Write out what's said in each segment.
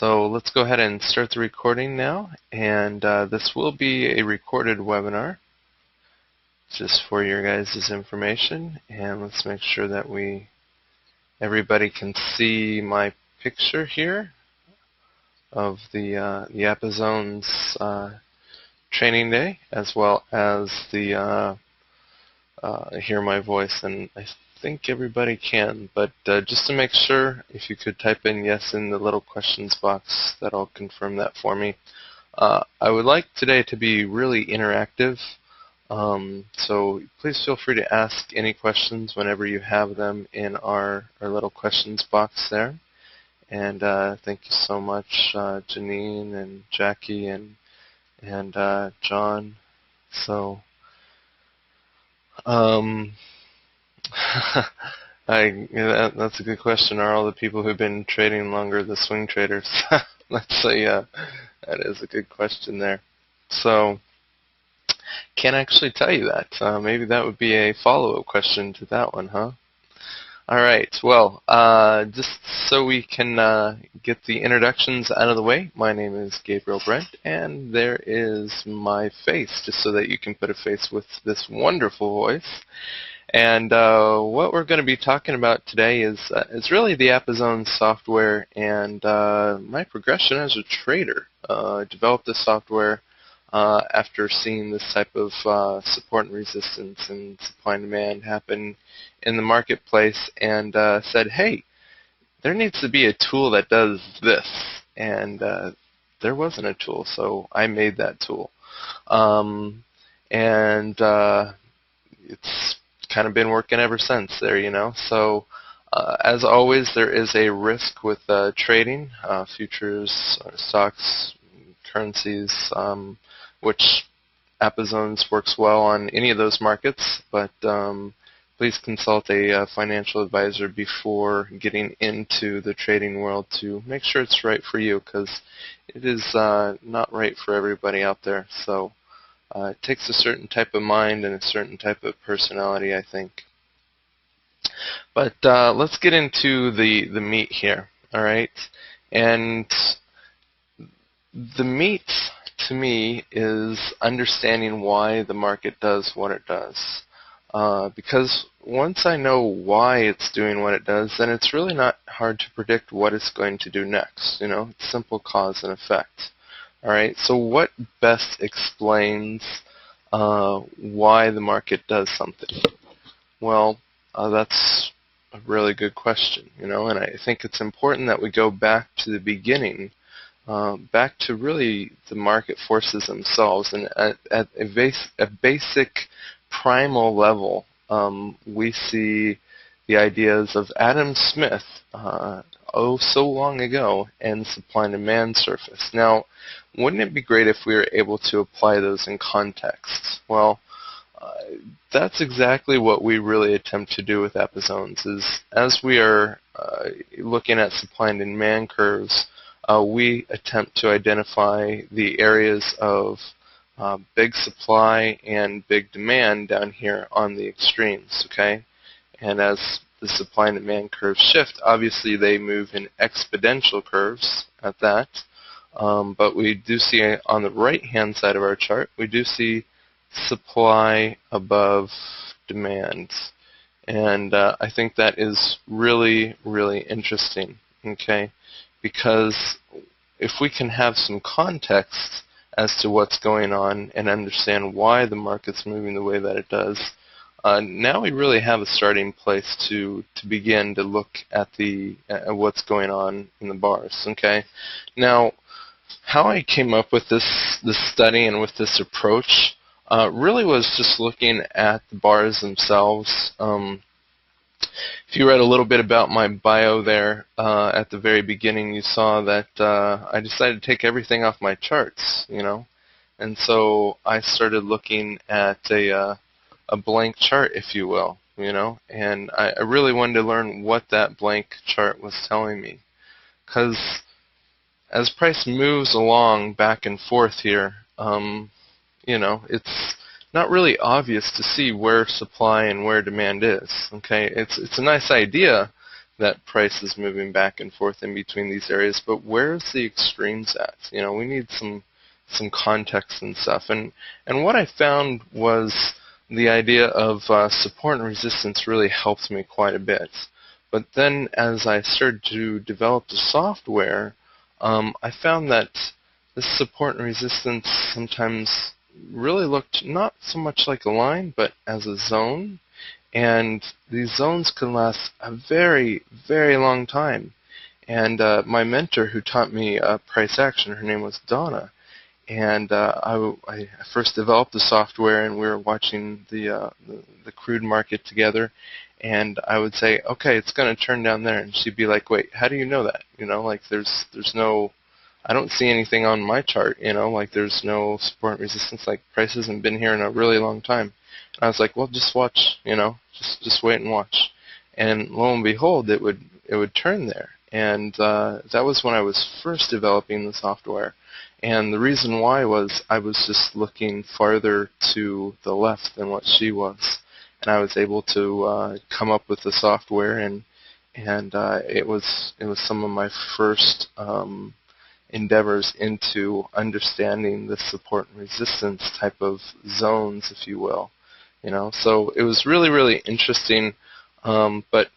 So let's go ahead and start the recording now, and this will be a recorded webinar just for your guys' information. And let's make sure that everybody can see my picture here of the Apizones training day, as well as the hear my voice. And I think everybody can, but just to make sure, if you could type in yes in the little questions box, that'll confirm that for me. I would like today to be really interactive, so please feel free to ask any questions whenever you have them in our little questions box there. And thank you so much, Janine and Jackie and John. So that's a good question. Are all the people who've been trading longer the swing traders? Let's say that is a good question there. So can't actually tell you that. Maybe that would be a follow-up question to that one, huh? All right. Well, just so we can get the introductions out of the way, my name is Gabriel Brent, and there is my face, just so that you can put a face with this wonderful voice. And what we're going to be talking about today is really the Apizone software and my progression as a trader. I developed this software after seeing this type of support and resistance and supply and demand happen in the marketplace, and said, hey, there needs to be a tool that does this. And there wasn't a tool, so I made that tool. It's kind of been working ever since there, you know. So as always, there is a risk with trading futures, stocks, currencies, which Apizones works well on any of those markets, but please consult a financial advisor before getting into the trading world to make sure it's right for you, because it is not right for everybody out there. So it takes a certain type of mind and a certain type of personality, I think. But let's get into the meat here, all right? And the meat, to me, is understanding why the market does what it does. Because once I know why it's doing what it does, then it's really not hard to predict what it's going to do next. You know, it's simple cause and effect. All right, so what best explains why the market does something? Well, that's a really good question, you know, and I think it's important that we go back to the beginning, back to really the market forces themselves, and at a basic primal level, we see the ideas of Adam Smith, so long ago, and supply and demand surface. Now, wouldn't it be great if we were able to apply those in context? Well, that's exactly what we really attempt to do with Apizones, is as we are looking at supply and demand curves, we attempt to identify the areas of big supply and big demand down here on the extremes, okay? And as the supply and demand curves shift, obviously they move in exponential curves at that. But we do see on the right-hand side of our chart, we do see supply above demand. And I think that is really, really interesting, okay? Because if we can have some context as to what's going on and understand why the market's moving the way that it does, now we really have a starting place to begin to look at what's going on in the bars. Okay, now how I came up with this study and with this approach really was just looking at the bars themselves. If you read a little bit about my bio there at the very beginning, you saw that I decided to take everything off my charts, you know, and so I started looking at a blank chart, if you will, you know, and I really wanted to learn what that blank chart was telling me, because as price moves along back and forth here, you know, it's not really obvious to see where supply and where demand is. Okay, it's a nice idea that price is moving back and forth in between these areas, but where's the extremes at? We need some context and stuff. And what I found was the idea of support and resistance really helped me quite a bit. But then as I started to develop the software, I found that this support and resistance sometimes really looked not so much like a line, but as a zone. And these zones can last a very, very long time. And my mentor who taught me price action, her name was Donna. And I first developed the software, and we were watching the crude market together. And I would say, okay, it's going to turn down there, and she'd be like, wait, how do you know that? Like there's no, I don't see anything on my chart. Like there's no support and resistance. Like price hasn't been here in a really long time. And I was like, well, just watch. Just wait and watch. And lo and behold, it would turn there. And that was when I was first developing the software. And the reason why was I was just looking farther to the left than what she was, and I was able to come up with the software, and it was some of my first endeavors into understanding the support and resistance type of zones, if you will. So it was really, really interesting, but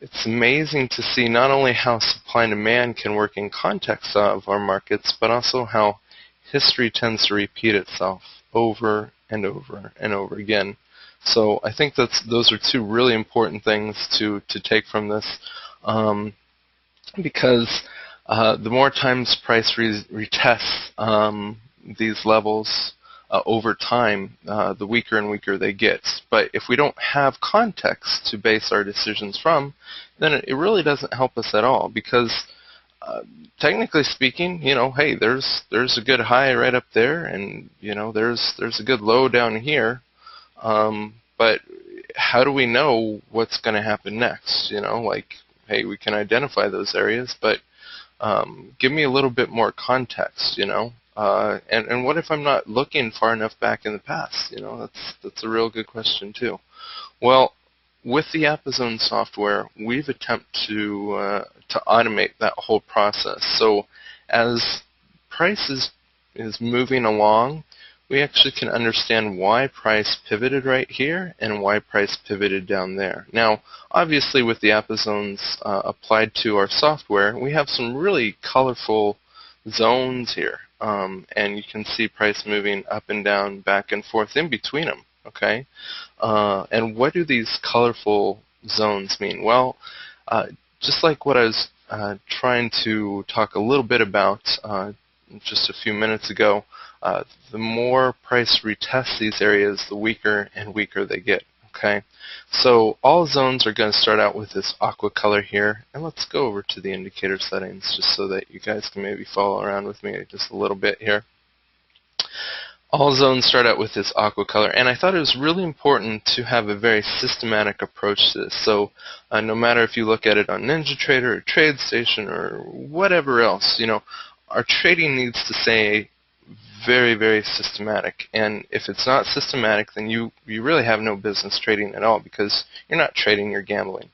it's amazing to see not only how supply and demand can work in context of our markets, but also how history tends to repeat itself over and over and over again. So I think those are two really important things to take from this, because the more times price retests these levels over time, the weaker and weaker they get. But if we don't have context to base our decisions from, then it really doesn't help us at all, because technically speaking, hey, there's a good high right up there, and there's a good low down here. But how do we know what's going to happen next? Like, hey, we can identify those areas, but give me a little bit more context. And what if I'm not looking far enough back in the past? That's a real good question too. Well, with the Apizone software, we've attempted to automate that whole process. So as price is moving along, we actually can understand why price pivoted right here and why price pivoted down there. Now, obviously with the Apizones applied to our software, we have some really colorful zones here. And you can see price moving up and down, back and forth in between them. Okay, and what do these colorful zones mean? Well, just like what I was trying to talk a little bit about just a few minutes ago, the more price retests these areas, the weaker and weaker they get. Okay, so all zones are going to start out with this aqua color here, and let's go over to the indicator settings just so that you guys can maybe follow around with me just a little bit here. All zones start out with this aqua color, and I thought it was really important to have a very systematic approach to this. So no matter if you look at it on NinjaTrader or TradeStation or whatever else, our trading needs to stay very, very systematic. And if it's not systematic, then you really have no business trading at all, because you're not trading, you're gambling.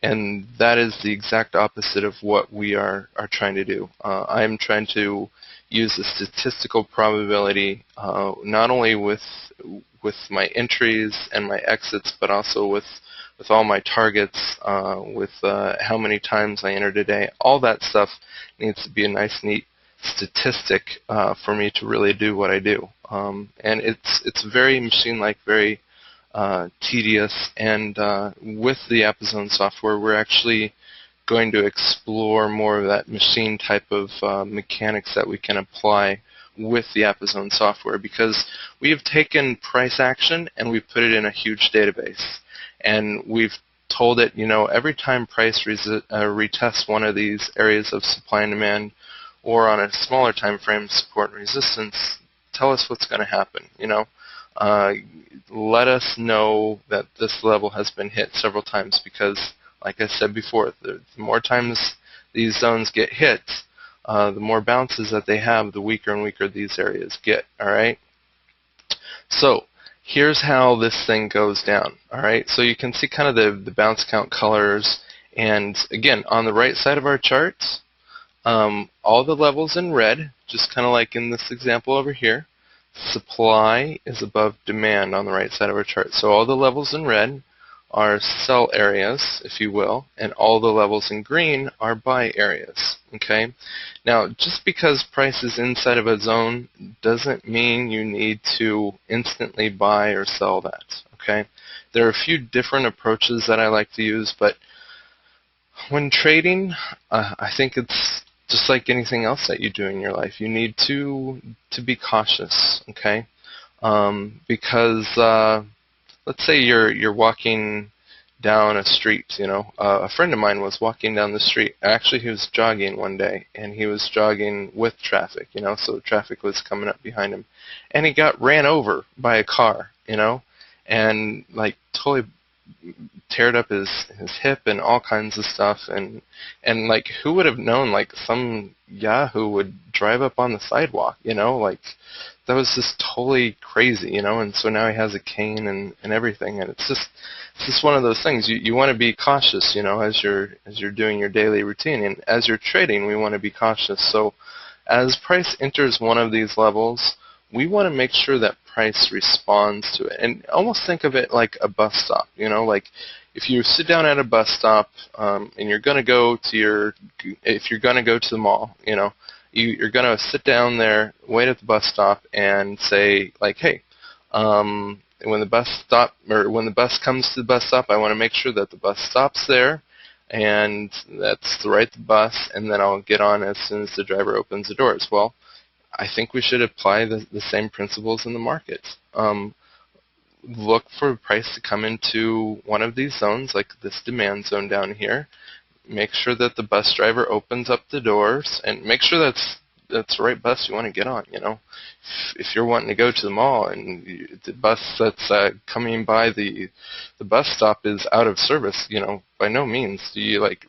And that is the exact opposite of what we are trying to do. I am trying to use the statistical probability not only with my entries and my exits, but also with all my targets, with how many times I entered a day. All that stuff needs to be a nice, neat statistic for me to really do what I do. And it's very machine-like, very tedious, and with the Apizone software, we're actually going to explore more of that machine type of mechanics that we can apply with the Apizone software, because we have taken price action and we've put it in a huge database, and we've told it, every time price retests one of these areas of supply and demand, or on a smaller time frame, support and resistance, tell us what's going to happen. Let us know that this level has been hit several times, because like I said before, the more times these zones get hit, the more bounces that they have, the weaker and weaker these areas get. All right. So here's how this thing goes down. All right, so you can see kind of the bounce count colors, and again, on the right side of our charts, all the levels in red, just kind of like in this example over here. Supply is above demand on the right side of our chart. So all the levels in red are sell areas, if you will, and all the levels in green are buy areas. Okay. Now, just because price is inside of a zone doesn't mean you need to instantly buy or sell that. Okay. There are a few different approaches that I like to use, but when trading, I think it's just like anything else that you do in your life. You need to be cautious, okay? Because let's say you're walking down a street. A friend of mine was walking down the street. Actually, he was jogging one day, and he was jogging with traffic. So traffic was coming up behind him, and he got ran over by a car. And like totally teared up his hip and all kinds of stuff, and like who would have known like some yahoo would drive up on the sidewalk, like that was just totally crazy, and so now he has a cane and everything, and it's just one of those things. You want to be cautious, as you're doing your daily routine, and as you're trading we want to be cautious. So as price enters one of these levels, we want to make sure that price responds to it. And almost think of it like a bus stop. Like if you sit down at a bus stop and you're going to go to if you're going to go to the mall, you're going to sit down there, wait at the bus stop, and say like, hey, when the bus comes to the bus stop, I want to make sure that the bus stops there, and that's the right bus, and then I'll get on as soon as the driver opens the doors. Well, I think we should apply the same principles in the market. Look for price to come into one of these zones, like this demand zone down here. Make sure that the bus driver opens up the doors, and make sure that's the right bus you want to get on. If you're wanting to go to the mall and the bus that's coming by the bus stop is out of service, by no means do you like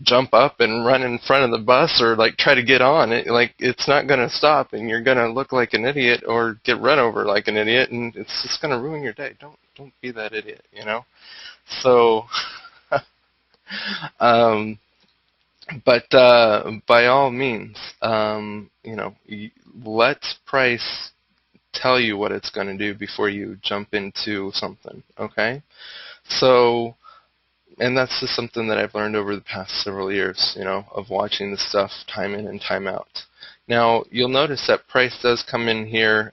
jump up and run in front of the bus or like try to get on it. Like it's not going to stop, and you're going to look like an idiot or get run over like an idiot, and it's just going to ruin your day. Don't be that idiot, So but by all means, let price tell you what it's going to do before you jump into something, okay? So, and that's just something that I've learned over the past several years, of watching this stuff time in and time out. Now, you'll notice that price does come in here.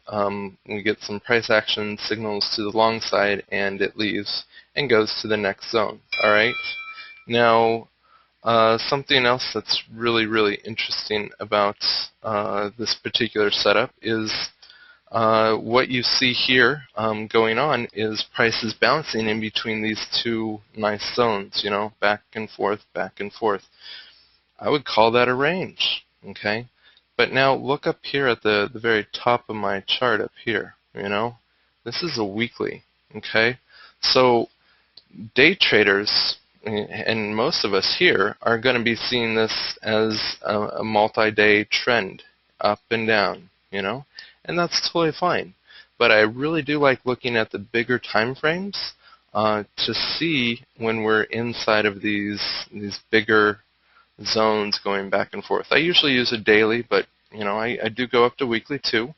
We get some price action signals to the long side, and it leaves and goes to the next zone. All right. Now, something else that's really, really interesting about this particular setup is what you see here going on is prices bouncing in between these two nice zones, back and forth, back and forth. I would call that a range, okay? But now look up here at the very top of my chart up here, This is a weekly, okay? So day traders, and most of us here, are going to be seeing this as a multi-day trend, up and down, and that's totally fine. But I really do like looking at the bigger time frames to see when we're inside of these bigger zones going back and forth. I usually use a daily, but I do go up to weekly too.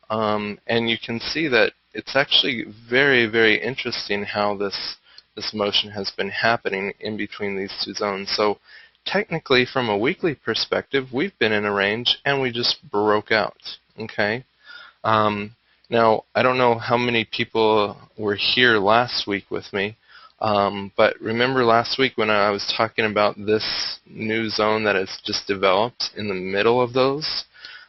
And you can see that it's actually very, very interesting how this motion has been happening in between these two zones. So technically, from a weekly perspective, we've been in a range and we just broke out, okay? Now, I don't know how many people were here last week with me, but remember last week when I was talking about this new zone that has just developed in the middle of those?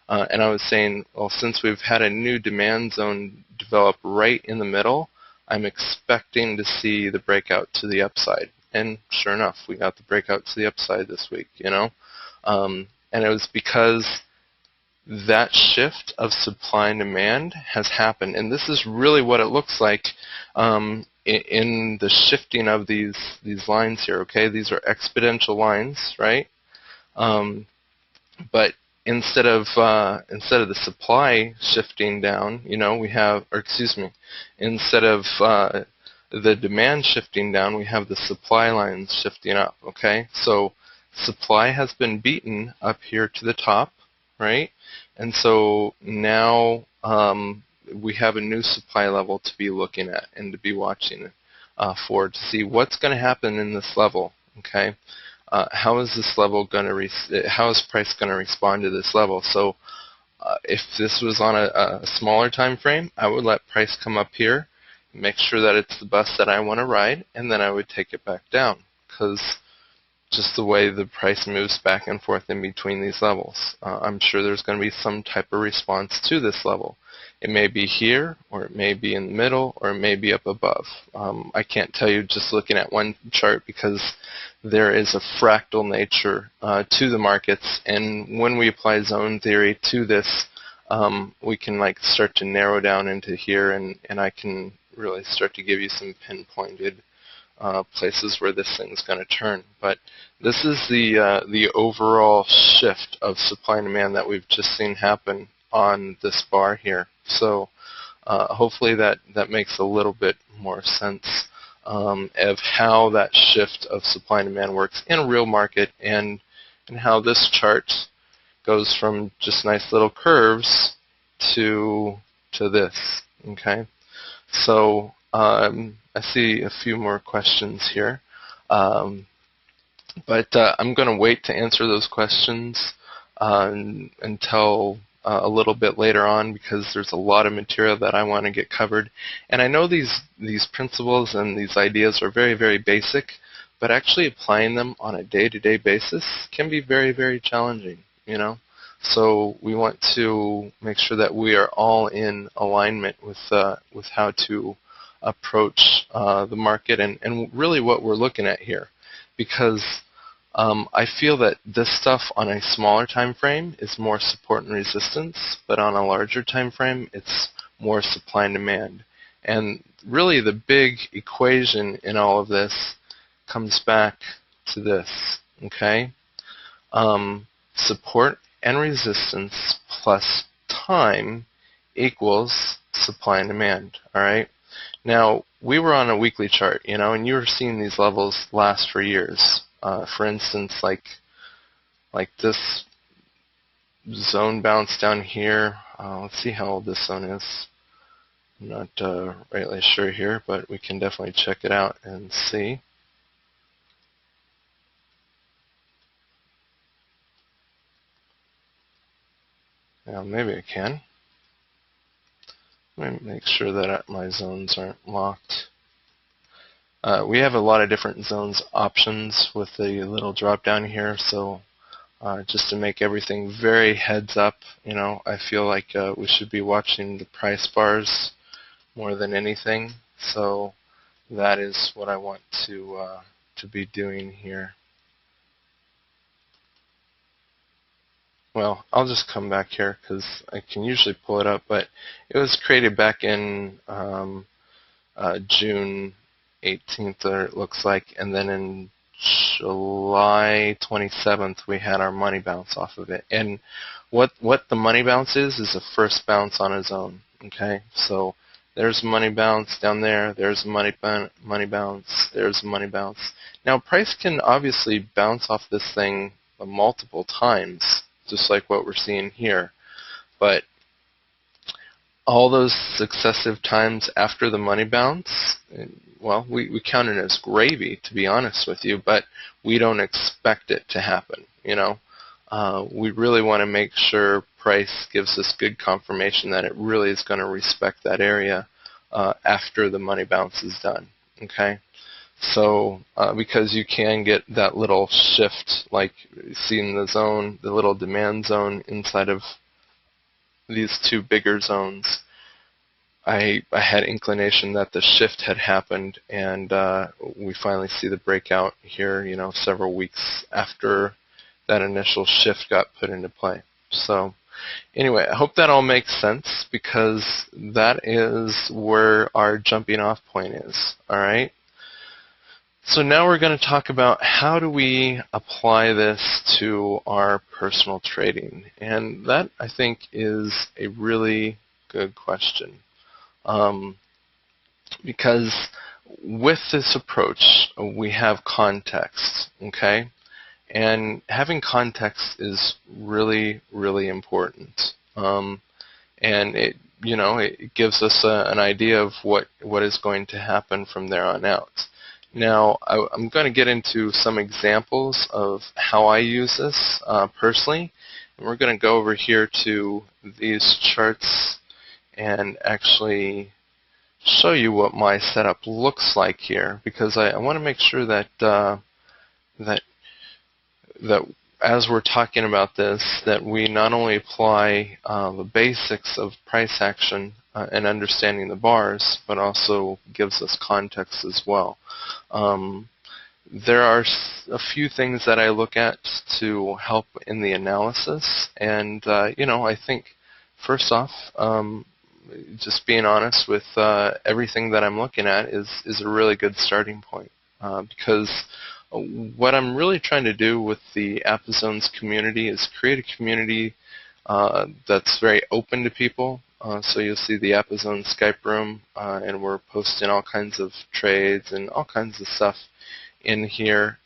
And I was saying, well, since we've had a new demand zone develop right in the middle, I'm expecting to see the breakout to the upside. And sure enough, we got the breakout to the upside this week, And it was because that shift of supply and demand has happened. And this is really what it looks like in the shifting of these lines here, okay? These are exponential lines, right? But instead of the supply shifting down, we have, or excuse me, instead of the demand shifting down, we have the supply lines shifting up. Okay, so supply has been beaten up here to the top, right? And so now we have a new supply level to be looking at and to be watching for, to see what's going to happen in this level. Okay, how is this level going to how is price going to respond to this level? So if this was on a smaller time frame, I would let price come up here, make sure that it's the bus that I want to ride, and then I would take it back down, because just the way the price moves back and forth in between these levels, I'm sure there's going to be some type of response to this level. It may be here, or it may be in the middle, or it may be up above. I can't tell you just looking at one chart, because there is a fractal nature to the markets, and when we apply zone theory to this, we can start to narrow down into here, and I can really start to give you some pinpointed places where this thing's going to turn. But this is the overall shift of supply and demand that we've just seen happen on this bar here. So hopefully that makes a little bit more sense of how that shift of supply and demand works in a real market, and how this chart goes from just nice little curves to this. Okay, so I see a few more questions here, but I'm going to wait to answer those questions until a little bit later on, because there's a lot of material that I want to get covered. And I know these principles and these ideas are very, very basic, but actually applying them on a day-to-day basis can be very, very challenging, So we want to make sure that we are all in alignment with how to approach the market, and really what we're looking at here, because I feel that this stuff on a smaller time frame is more support and resistance, but on a larger time frame it's more supply and demand. And really the big equation in all of this comes back to this, okay? Support and resistance plus time equals supply and demand, all right? Now, we were on a weekly chart, and you were seeing these levels last for years. For instance, like this zone bounce down here. Let's see how old this zone is. I'm not rightly sure here, but we can definitely check it out and see. Now, maybe I can. Let me make sure that my zones aren't locked. We have a lot of different zones options with the little drop down here, so just to make everything very heads up, I feel like we should be watching the price bars more than anything. So that is what I want to be doing here. Well, I'll just come back here because I can usually pull it up, but it was created back in June 18th, or it looks like, and then in July 27th we had our money bounce off of it. And what the money bounce is a first bounce on its own. Okay, so there's a money bounce down there, there's a money bounce, there's a money bounce. Now price can obviously bounce off this thing multiple times, just like what we're seeing here, but all those successive times after the money bounce, well, we count it as gravy, to be honest with you, but we don't expect it to happen. We really want to make sure price gives us good confirmation that it really is going to respect that area after the money bounce is done. Okay, so because you can get that little shift, like you see in the zone, the little demand zone inside of these two bigger zones. I had inclination that the shift had happened, and we finally see the breakout here, several weeks after that initial shift got put into play. So anyway, I hope that all makes sense, because that is where our jumping off point is. All right. So now we're going to talk about how do we apply this to our personal trading. And that, I think, is a really good question. Because with this approach, we have context, okay? And having context is really, really important. And it gives us an idea of what is going to happen from there on out. Now, I'm going to get into some examples of how I use this personally. And we're going to go over here to these charts and actually show you what my setup looks like here, because I want to make sure that that as we're talking about this, that we not only apply the basics of price action and understanding the bars, but also gives us context as well. There are a few things that I look at to help in the analysis, and I think first off, just being honest with everything that I'm looking at is a really good starting point, because what I'm really trying to do with the AppZones community is create a community that's very open to people. So you'll see the AppZones Skype room, and we're posting all kinds of trades and all kinds of stuff in here.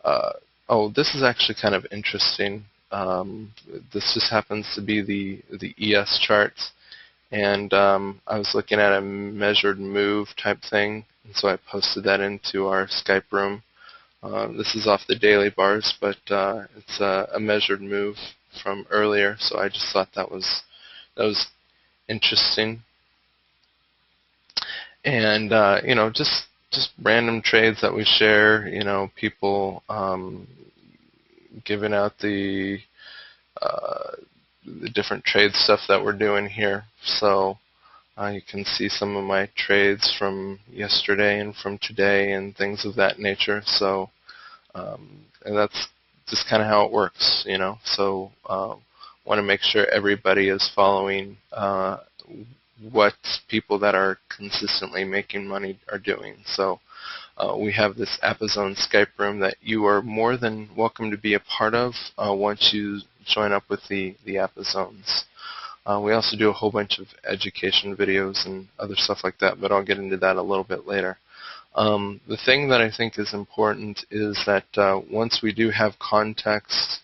This is actually kind of interesting. This just happens to be the ES charts, and I was looking at a measured move type thing, and so I posted that into our Skype room. This is off the daily bars, but it's a measured move from earlier, so I just thought that was interesting. And just random trades that we share. People giving out the different trade stuff that we're doing here. So you can see some of my trades from yesterday and from today and things of that nature. So and that's just kind of how it works, So want to make sure everybody is following what people that are consistently making money are doing. So we have this AppZones Skype room that you are more than welcome to be a part of once you join up with the AppZones. We also do a whole bunch of education videos and other stuff like that, but I'll get into that a little bit later. The thing that I think is important is that once we do have context,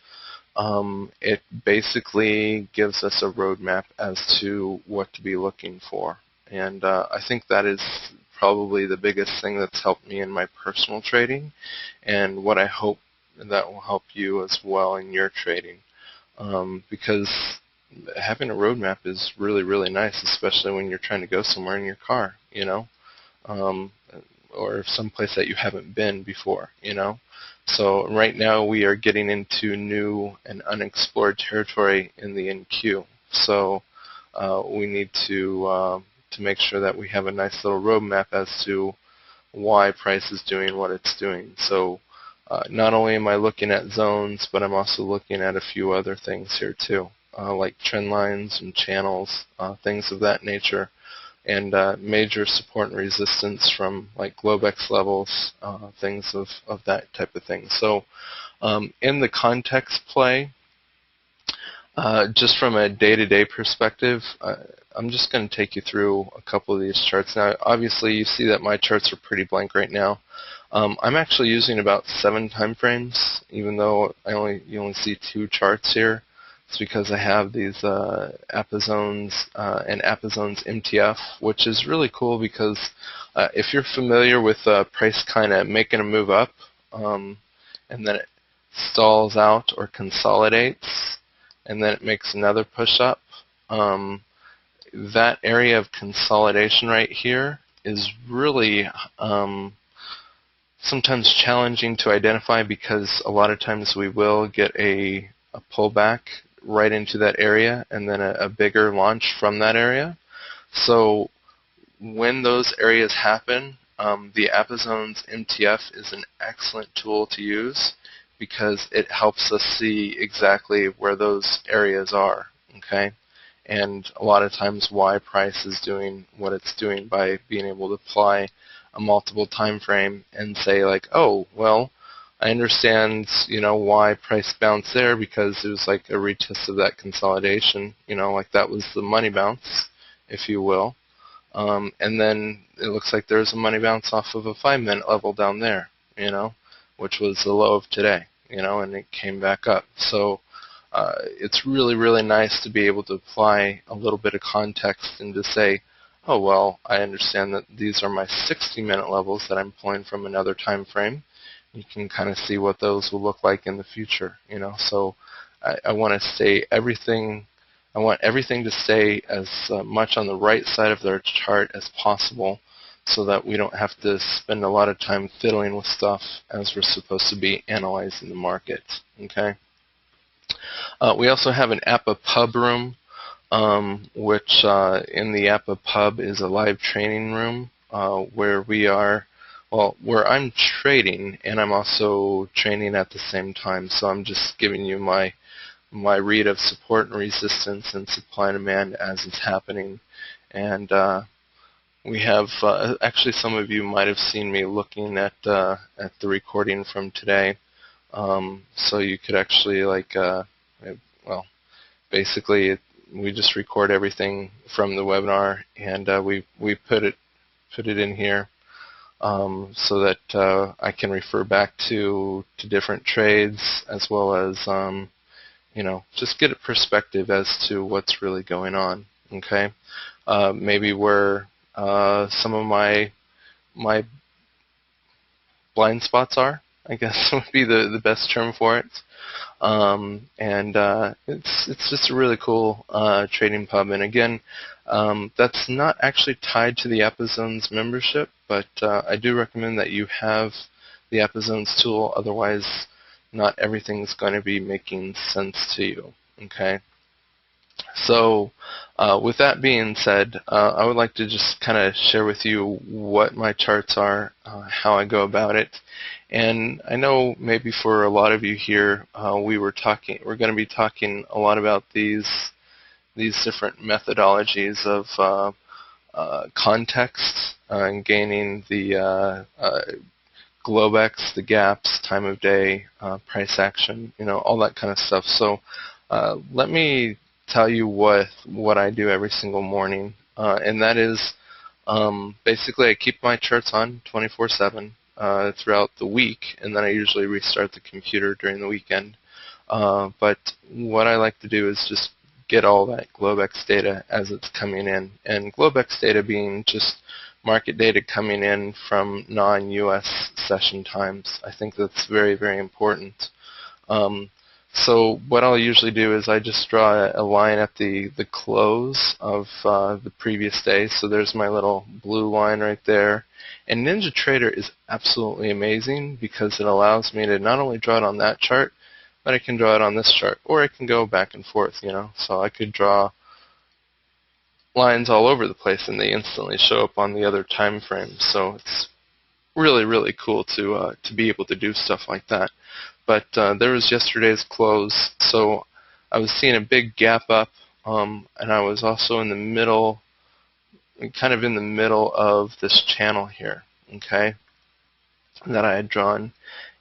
it basically gives us a roadmap as to what to be looking for. And I think that is probably the biggest thing that's helped me in my personal trading, and what I hope that will help you as well in your trading. Because having a roadmap is really, really nice, especially when you're trying to go somewhere in your car, or someplace that you haven't been before, So right now we are getting into new and unexplored territory in the NQ. So we need to make sure that we have a nice little roadmap as to why price is doing what it's doing. So not only am I looking at zones, but I'm also looking at a few other things here too, like trend lines and channels, things of that nature, and major support and resistance from like Globex levels, things of that type of thing. So in the context play, just from a day-to-day perspective, I'm just going to take you through a couple of these charts. Now, obviously, you see that my charts are pretty blank right now. I'm actually using about 7 time frames, even though you only see 2 charts here. It's because I have these AppZones and AppZones MTF, which is really cool because if you're familiar with price kind of making a move up and then it stalls out or consolidates and then it makes another push up, that area of consolidation right here is really sometimes challenging to identify, because a lot of times we will get a pullback right into that area and then a bigger launch from that area. So when those areas happen, the AppZones MTF is an excellent tool to use because it helps us see exactly where those areas are, okay? And a lot of times why price is doing what it's doing by being able to apply a multiple time frame and say like, oh, well, I understand, why price bounced there because it was like a retest of that consolidation, like that was the money bounce, if you will. And then it looks like there's a money bounce off of a 5-minute level down there, which was the low of today, and it came back up. So it's really, really nice to be able to apply a little bit of context and to say, oh, well, I understand that these are my 60-minute levels that I'm pulling from another time frame. You can kind of see what those will look like in the future, So I want to stay everything. I want everything to stay as much on the right side of their chart as possible, so that we don't have to spend a lot of time fiddling with stuff as we're supposed to be analyzing the market. Okay. We also have an APA Pub room, which in the APA Pub is a live training room where where I'm trading and I'm also training at the same time. So I'm just giving you my read of support and resistance and supply and demand as it's happening. And we have actually, some of you might have seen me looking at the recording from today. So you could actually basically we just record everything from the webinar, and we put it in here so that I can refer back to different trades, as well as just get a perspective as to what's really going on. Okay, maybe where some of my blind spots are, I guess would be the best term for it. It's just a really cool trading pub. And again, that's not actually tied to the APAZones membership, but I do recommend that you have the APAZones tool. Otherwise, not everything's going to be making sense to you. Okay. So with that being said, I would like to just kind of share with you what my charts are, how I go about it. And I know maybe for a lot of you here, we're going to be talking a lot about these different methodologies of context and gaining the Globex, the gaps, time of day, price action, all that kind of stuff. So let me tell you what I do every single morning, and that is basically I keep my charts on 24/7 throughout the week, and then I usually restart the computer during the weekend. But what I like to do is just get all that Globex data as it's coming in, and Globex data being just market data coming in from non-US session times. I think that's very, very important. So what I'll usually do is I just draw a line at the close of the previous day. So there's my little blue line right there. And NinjaTrader is absolutely amazing because it allows me to not only draw it on that chart, but I can draw it on this chart, or I can go back and forth, So I could draw lines all over the place and they instantly show up on the other time frames. So it's really, really cool to be able to do stuff like that. But there was yesterday's close, so I was seeing a big gap up, and I was also in the middle, kind of in the middle of this channel here, okay, that I had drawn.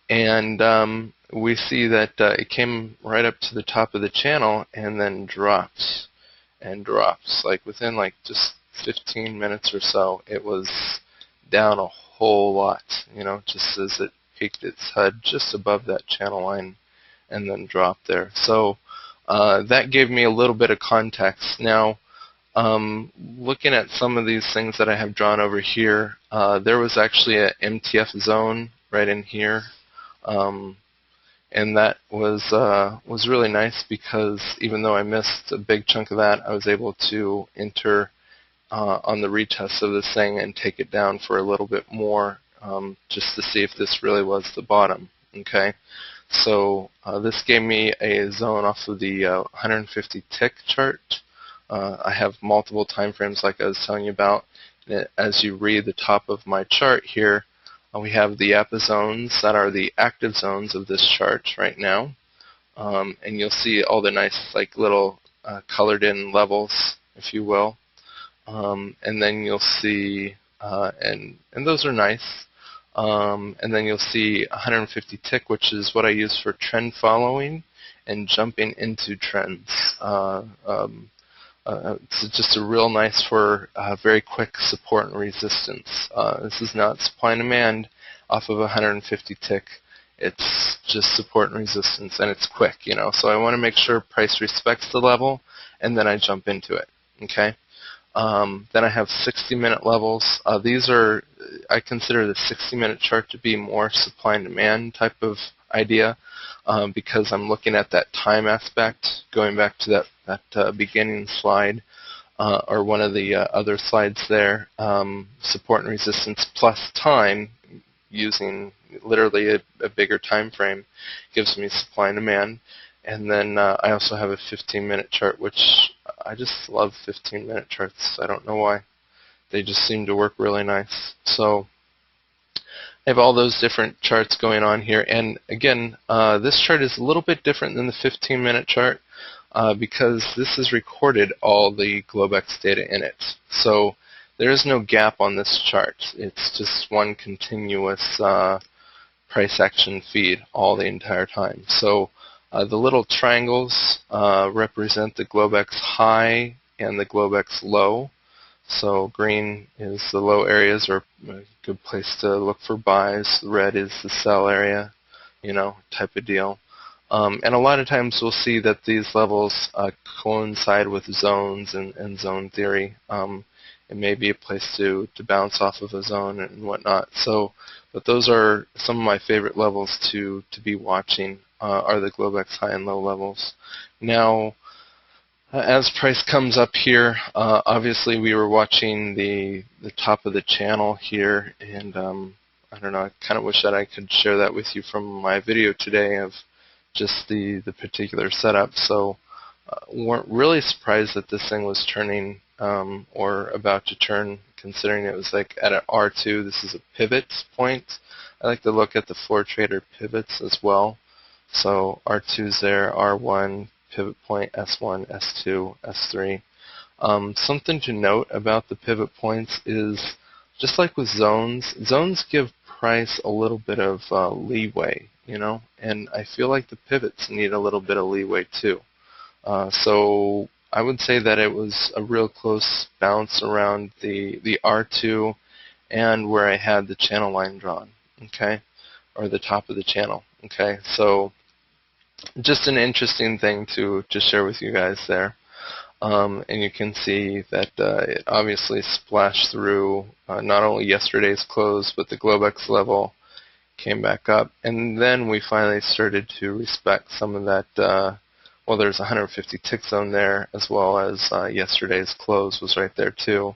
And we see that it came right up to the top of the channel and then drops and drops. Like within like just 15 minutes or so, it was down a whole lot, just as it peaked its head just above that channel line and then dropped there. So that gave me a little bit of context. Now, looking at some of these things that I have drawn over here, there was actually a MTF zone right in here, and that was really nice because even though I missed a big chunk of that, I was able to enter on the retest of this thing and take it down for a little bit more, just to see if this really was the bottom. Okay, so this gave me a zone off of the 150 tick chart. I have multiple time frames like I was telling you about. As you read the top of my chart here, we have the APA zones that are the active zones of this chart right now, and you'll see all the nice like little colored in levels, if you will. And then you'll see and those are nice. And then you'll see 150 tick, which is what I use for trend following and jumping into trends. It's just a real nice for very quick support and resistance. This is not supply and demand off of 150 tick. It's just support and resistance, and it's quick, you know. So I want to make sure price respects the level, and then I jump into it. Okay. Then I have 60-minute levels. These are, I consider the 60-minute chart to be more supply and demand type of idea because I'm looking at that time aspect, going back to that beginning slide or one of the other slides there, support and resistance plus time using literally a bigger time frame gives me supply and demand. And then I also have a 15-minute chart, which I just love 15-minute charts. I don't know why. They just seem to work really nice. So I have all those different charts going on here. And again, this chart is a little bit different than the 15-minute chart because this has recorded all the Globex data in it. So there is no gap on this chart. It's just one continuous price action feed all the entire time. So the little triangles represent the Globex high and the Globex low. So green is the low areas, or a good place to look for buys. Red is the sell area, you know, type of deal. And a lot of times we'll see that these levels coincide with zones and zone theory. It may be a place to bounce off of a zone and whatnot. So, but those are some of my favorite levels to be watching are the Globex high and low levels. Now, as price comes up here, obviously we were watching the top of the channel here, and I don't know, I kind of wish that I could share that with you from my video today of just the particular setup. So weren't really surprised that this thing was turning or about to turn, considering it was like at an R2. This is a pivot point. I like to look at the floor trader pivots as well. So R2's there, R1, pivot point, S1, S2, S3. Something to note about the pivot points is, just like with zones, zones give price a little bit of leeway, you know, and I feel like the pivots need a little bit of leeway too. So I would say that it was a real close bounce around the R2 and where I had the channel line drawn, okay, or the top of the channel, okay. So just an interesting thing to share with you guys there. And you can see that it obviously splashed through not only yesterday's close, but the Globex level came back up. And then we finally started to respect some of that. Well, there's 150 tick zone there, as well as yesterday's close was right there too.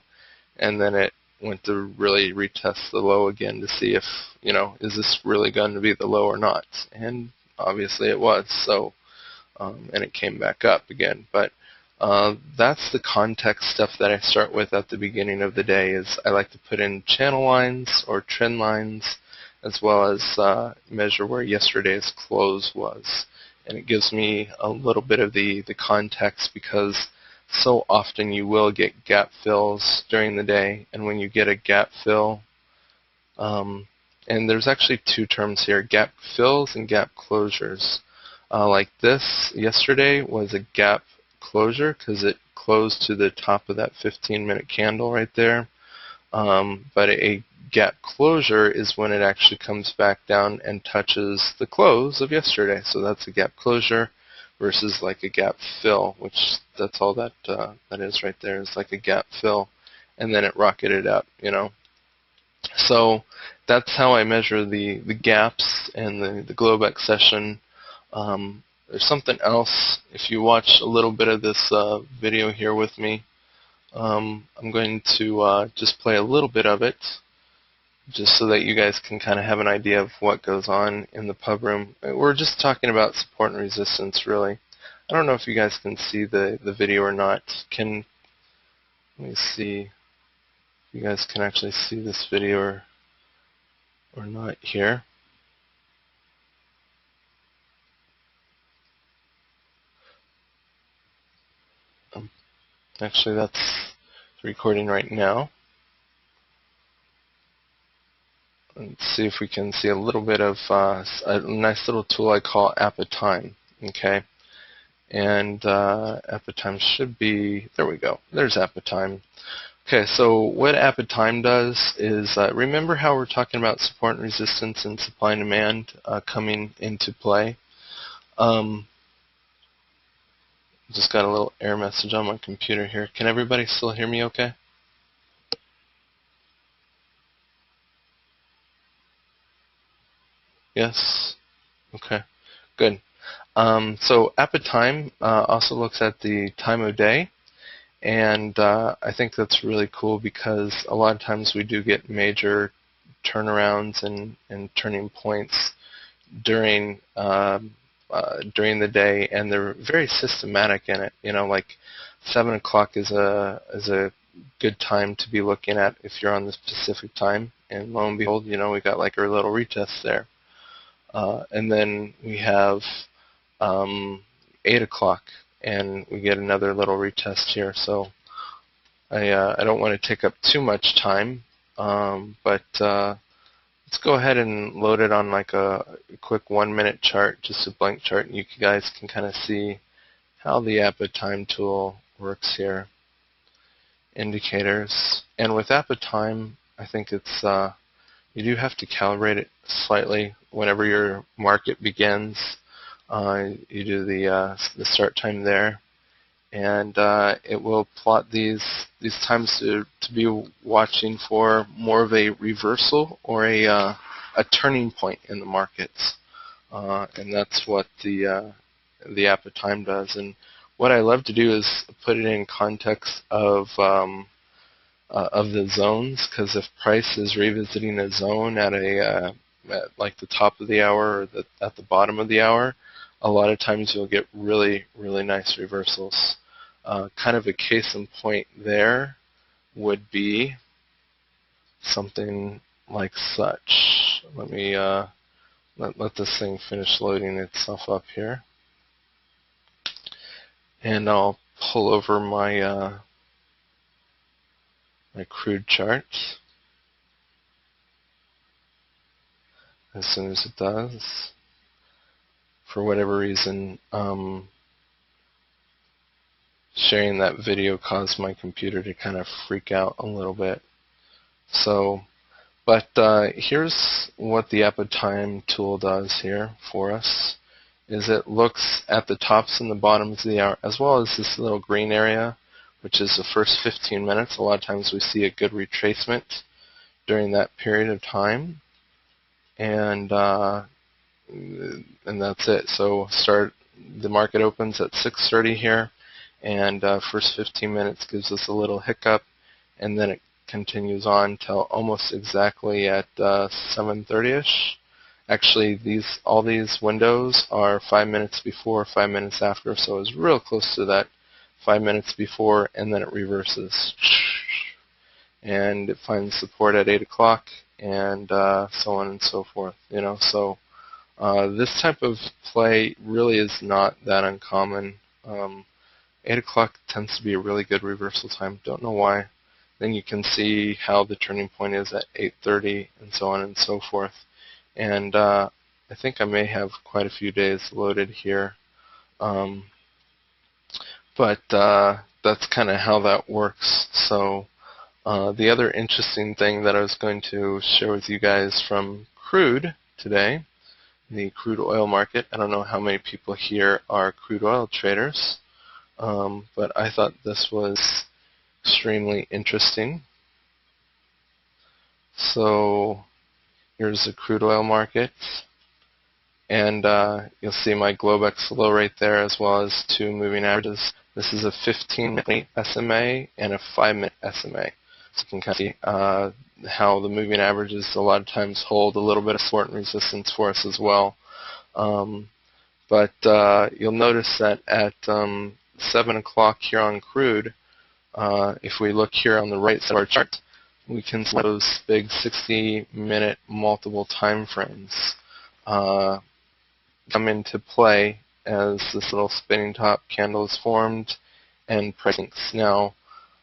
And then it went to really retest the low again to see if, you know, is this really going to be the low or not? And obviously it was. So, and it came back up again. But that's the context stuff that I start with at the beginning of the day. Is I like to put in channel lines or trend lines, as well as measure where yesterday's close was. And it gives me a little bit of the context, because so often you will get gap fills during the day, and when you get a gap fill, and there's actually two terms here, gap fills and gap closures. Like this yesterday was a gap closure because it closed to the top of that 15-minute candle right there. But a gap closure is when it actually comes back down and touches the close of yesterday. So that's a gap closure versus like a gap fill, which that's all that that is right there, is like a gap fill, and then it rocketed up, you know. So that's how I measure the gaps and the Globex session. There's something else. If you watch a little bit of this video here with me, I'm going to just play a little bit of it, just so that you guys can kind of have an idea of what goes on in the pub room. We're just talking about support and resistance, really. I don't know if you guys can see the video or not. Let me see if you guys can actually see this video or not here. Actually, that's recording right now. let's see if we can see a little bit of a nice little tool I call AppAtime. Okay, and AppAtime should be, there we go, there's AppAtime. Okay, so what AppAtime does is, remember how we're talking about support and resistance and supply and demand coming into play? Just got a little error message on my computer here. Can everybody still hear me okay? Yes? Okay, good. So AppAtime also looks at the time of day, and I think that's really cool because a lot of times we do get major turnarounds and turning points during during the day, and they're very systematic in it. You know, like 7 o'clock is a good time to be looking at if you're on the specific time, and lo and behold, you know, we got like our little retest there. And then we have 8 o'clock, and we get another little retest here. So I don't want to take up too much time, but let's go ahead and load it on like a quick 1-minute chart, just a blank chart, and you guys can kind of see how the AppAtime tool works here. Indicators. And with AppAtime, I think it's you do have to calibrate it slightly whenever your market begins. You do the start time there, and it will plot these times to be watching for more of a reversal or a turning point in the markets, and that's what the AppAtime does. And what I love to do is put it in context of the zones, because if price is revisiting a zone at at like the top of the hour or at the bottom of the hour, a lot of times you'll get really nice reversals. Kind of a case in point there would be something like such. Let me let this thing finish loading itself up here, and I'll pull over my my crude chart as soon as it does. For whatever reason, sharing that video caused my computer to kind of freak out a little bit. So, but here's what the AppAtime tool does here for us, is it looks at the tops and the bottoms of the hour, as well as this little green area, which is the first 15 minutes. A lot of times we see a good retracement during that period of time, and that's it. So the market opens at 6:30 here, and first 15 minutes gives us a little hiccup, and then it continues on till almost exactly at 7:30ish. Actually, all these windows are 5 minutes before, 5 minutes after, so it's real close to that 5 minutes before, and then it reverses, and it finds support at 8 o'clock, and so on and so forth. You know, so this type of play really is not that uncommon. 8 o'clock tends to be a really good reversal time. Don't know why. Then you can see how the turning point is at 8:30, and so on and so forth. And I think I may have quite a few days loaded here. But that's kind of how that works. So the other interesting thing that I was going to share with you guys from crude today, the crude oil market. I don't know how many people here are crude oil traders, but I thought this was extremely interesting. So here's the crude oil market, and you'll see my Globex low right there, as well as 2 moving averages. This is a 15-minute SMA and a 5-minute SMA. So you can kind of see how the moving averages a lot of times hold a little bit of support and resistance for us as well. But you'll notice that at 7 o'clock here on crude, if we look here on the right side of our chart, we can see those big 60-minute multiple time frames come into play as this little spinning top candle is formed and price sinks. Now,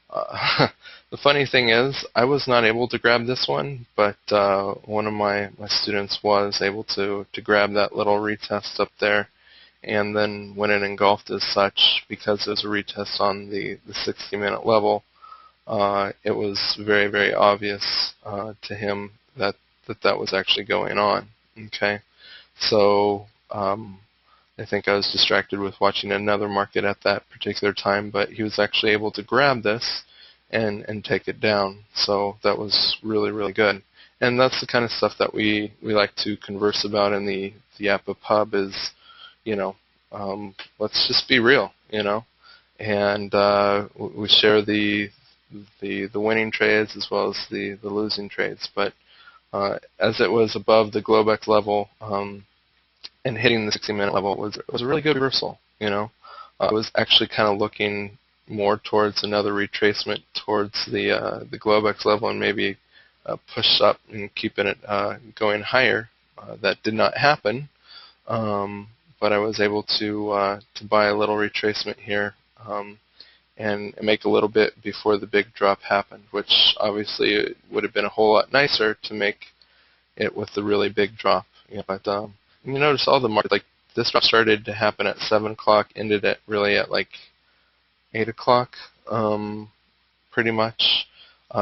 The funny thing is, I was not able to grab this one, but one of my students was able to grab that little retest up there. And then when it engulfed as such, because it was a retest on the 60-minute level, it was very, very obvious to him that was actually going on. Okay, so I think I was distracted with watching another market at that particular time, but he was actually able to grab this and take it down. So that was really, really good. And that's the kind of stuff that we like to converse about in the APA pub is, you know, let's just be real, you know, and we share the winning trades as well as the losing trades. But as it was above the Globex level and hitting the 60-minute level was a really good reversal. You know, I was actually kind of looking more towards another retracement towards the Globex level and maybe push up and keeping it going higher. That did not happen, but I was able to buy a little retracement here. And make a little bit before the big drop happened, which obviously it would have been a whole lot nicer to make it with the really big drop. You know, but you notice all the markets, like this drop started to happen at 7 o'clock, ended at really at like 8 o'clock, pretty much.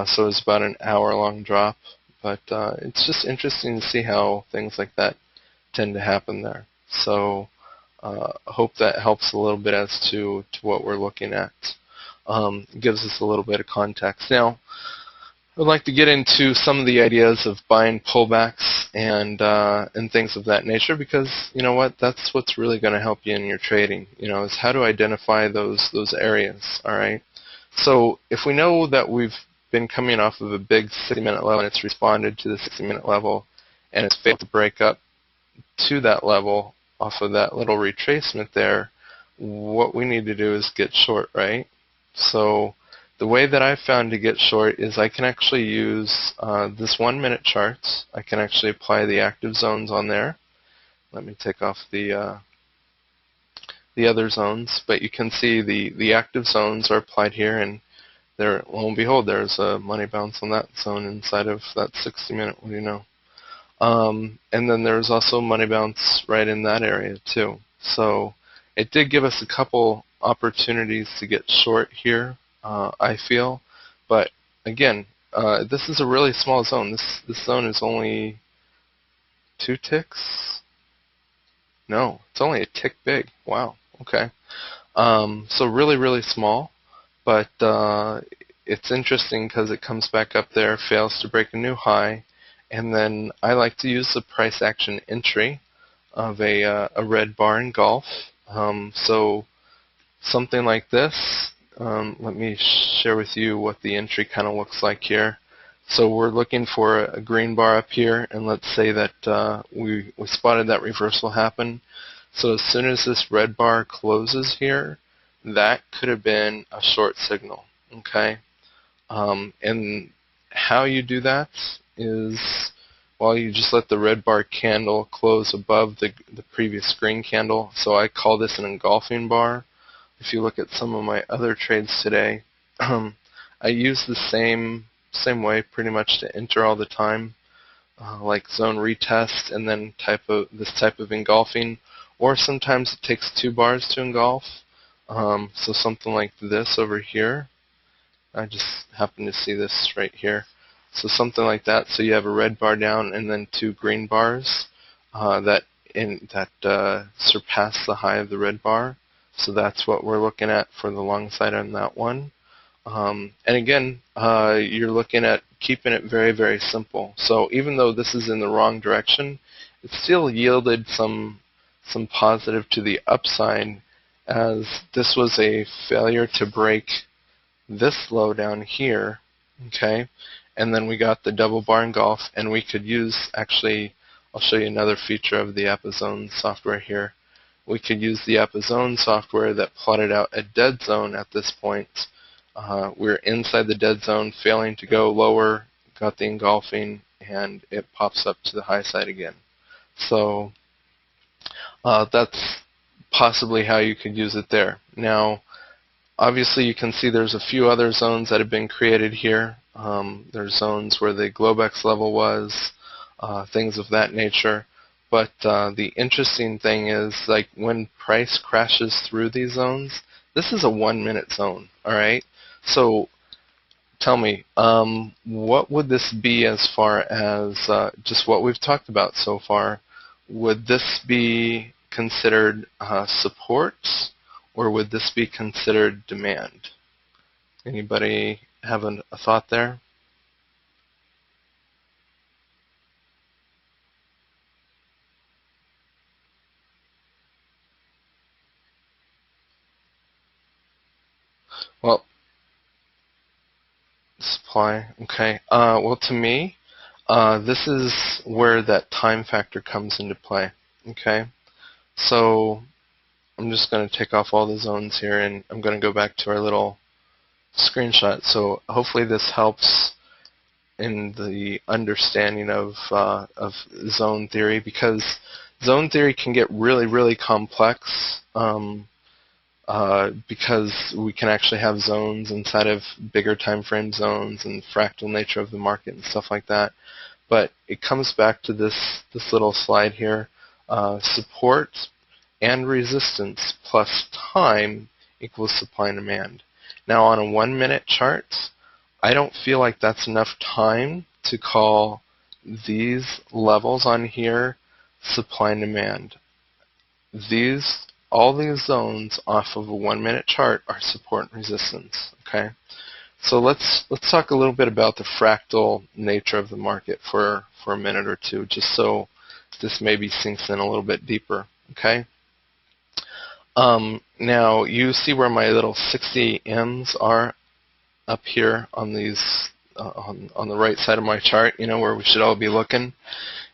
So it was about an hour-long drop. But it's just interesting to see how things like that tend to happen there. So I hope that helps a little bit as to what we're looking at. Gives us a little bit of context. Now, I'd like to get into some of the ideas of buying pullbacks and things of that nature, because you know what, that's what's really going to help you in your trading. You know, is how to identify those areas. All right. So if we know that we've been coming off of a big 60-minute level and it's responded to the 60-minute level and it's failed to break up to that level off of that little retracement there, what we need to do is get short, right? So the way that I've found to get short is I can actually use this 1-minute charts. I can actually apply the active zones on there. Let me take off the other zones, but you can see the active zones are applied here, and there, lo and behold, there's a money bounce on that zone inside of that 60-minute. What do you know? And then there's also money bounce right in that area too. So it did give us a couple opportunities to get short here, I feel. But again, this is a really small zone. This zone is only 2 ticks. No, it's only a tick big. Wow. Okay. So really, really small. But it's interesting because it comes back up there, fails to break a new high. And then I like to use the price action entry of a red bar engulf. So something like this. Let me share with you what the entry kind of looks like here. So we're looking for a green bar up here, and let's say that we spotted that reversal happen. So as soon as this red bar closes here, that could have been a short signal. Okay, and how you do that is, well, you just let the red bar candle close above the previous green candle. So I call this an engulfing bar. If you look at some of my other trades today, I use the same way pretty much to enter all the time, like zone retest and then this type of engulfing, or sometimes it takes 2 bars to engulf. So something like this over here. I just happen to see this right here. So something like that. So you have a red bar down and then 2 green bars that surpass the high of the red bar. So that's what we're looking at for the long side on that one. And again, you're looking at keeping it very, very simple. So even though this is in the wrong direction, it still yielded some positive to the upside, as this was a failure to break this low down here, okay? And then we got the double bar engulf, and we could use, actually, I'll show you another feature of the APAZone software here. We could use the APAZone software that plotted out a dead zone at this point. We're inside the dead zone, failing to go lower, got the engulfing, and it pops up to the high side again. So that's possibly how you could use it there. Now, Obviously, you can see there's a few other zones that have been created here. There's zones where the Globex level was, things of that nature. But the interesting thing is, like, when price crashes through these zones, this is a 1-minute zone, all right? So tell me, what would this be as far as just what we've talked about so far? Would this be considered support, or would this be considered demand? Anybody have a thought there? Well, supply, okay. Well, to me, this is where that time factor comes into play, okay? So I'm just going to take off all the zones here, and I'm going to go back to our little screenshot. So hopefully this helps in the understanding of zone theory, because zone theory can get really, really complex because we can actually have zones inside of bigger time frame zones and fractal nature of the market and stuff like that. But it comes back to this little slide here. Support and resistance plus time equals supply and demand. Now on a 1-minute chart, I don't feel like that's enough time to call these levels on here supply and demand. All these zones off of a 1-minute chart are support and resistance. Okay, so let's talk a little bit about the fractal nature of the market for a minute or two, just so this maybe sinks in a little bit deeper. Okay. Now you see where my little 60 M's are up here on these on the right side of my chart, you know, where we should all be looking.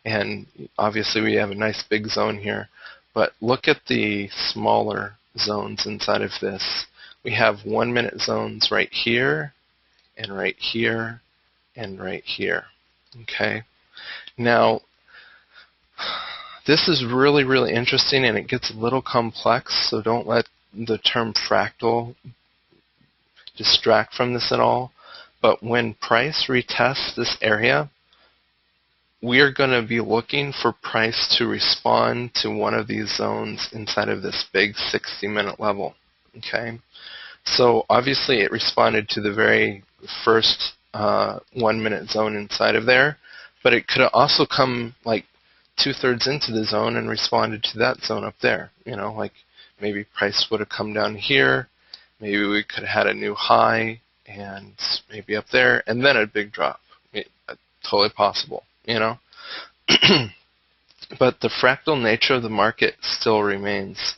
And obviously we have a nice big zone here. But look at the smaller zones inside of this. We have 1-minute zones right here, and right here, and right here. Okay. Now, this is really, really interesting, and it gets a little complex, so don't let the term fractal distract from this at all. But when price retests this area, we are going to be looking for price to respond to one of these zones inside of this big 60-minute level. Okay, so obviously it responded to the very first 1-minute zone inside of there, but it could also come like 2/3 into the zone and responded to that zone up there. You know, like maybe price would have come down here, maybe we could have had a new high, and maybe up there, and then a big drop. Totally possible, you know. But the fractal nature of the market still remains.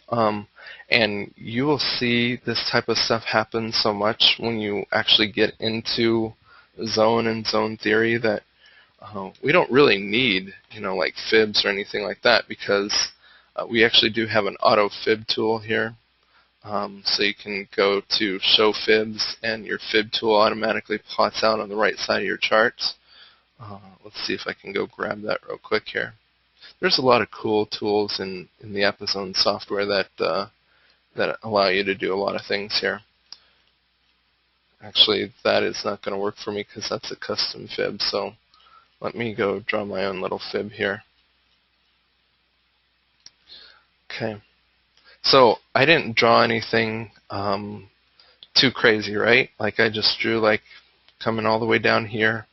And you will see this type of stuff happen so much when you actually get into zone and zone theory that we don't really need, you know, like fibs or anything like that, because we actually do have an auto fib tool here. So you can go to show fibs, and your fib tool automatically plots out on the right side of your charts. Let's see if I can go grab that real quick here. There's a lot of cool tools in the Epizone software that that allow you to do a lot of things here. Actually, that is not going to work for me because that's a custom fib. So let me go draw my own little fib here. Okay. So I didn't draw anything too crazy, right? Like I just drew like coming all the way down here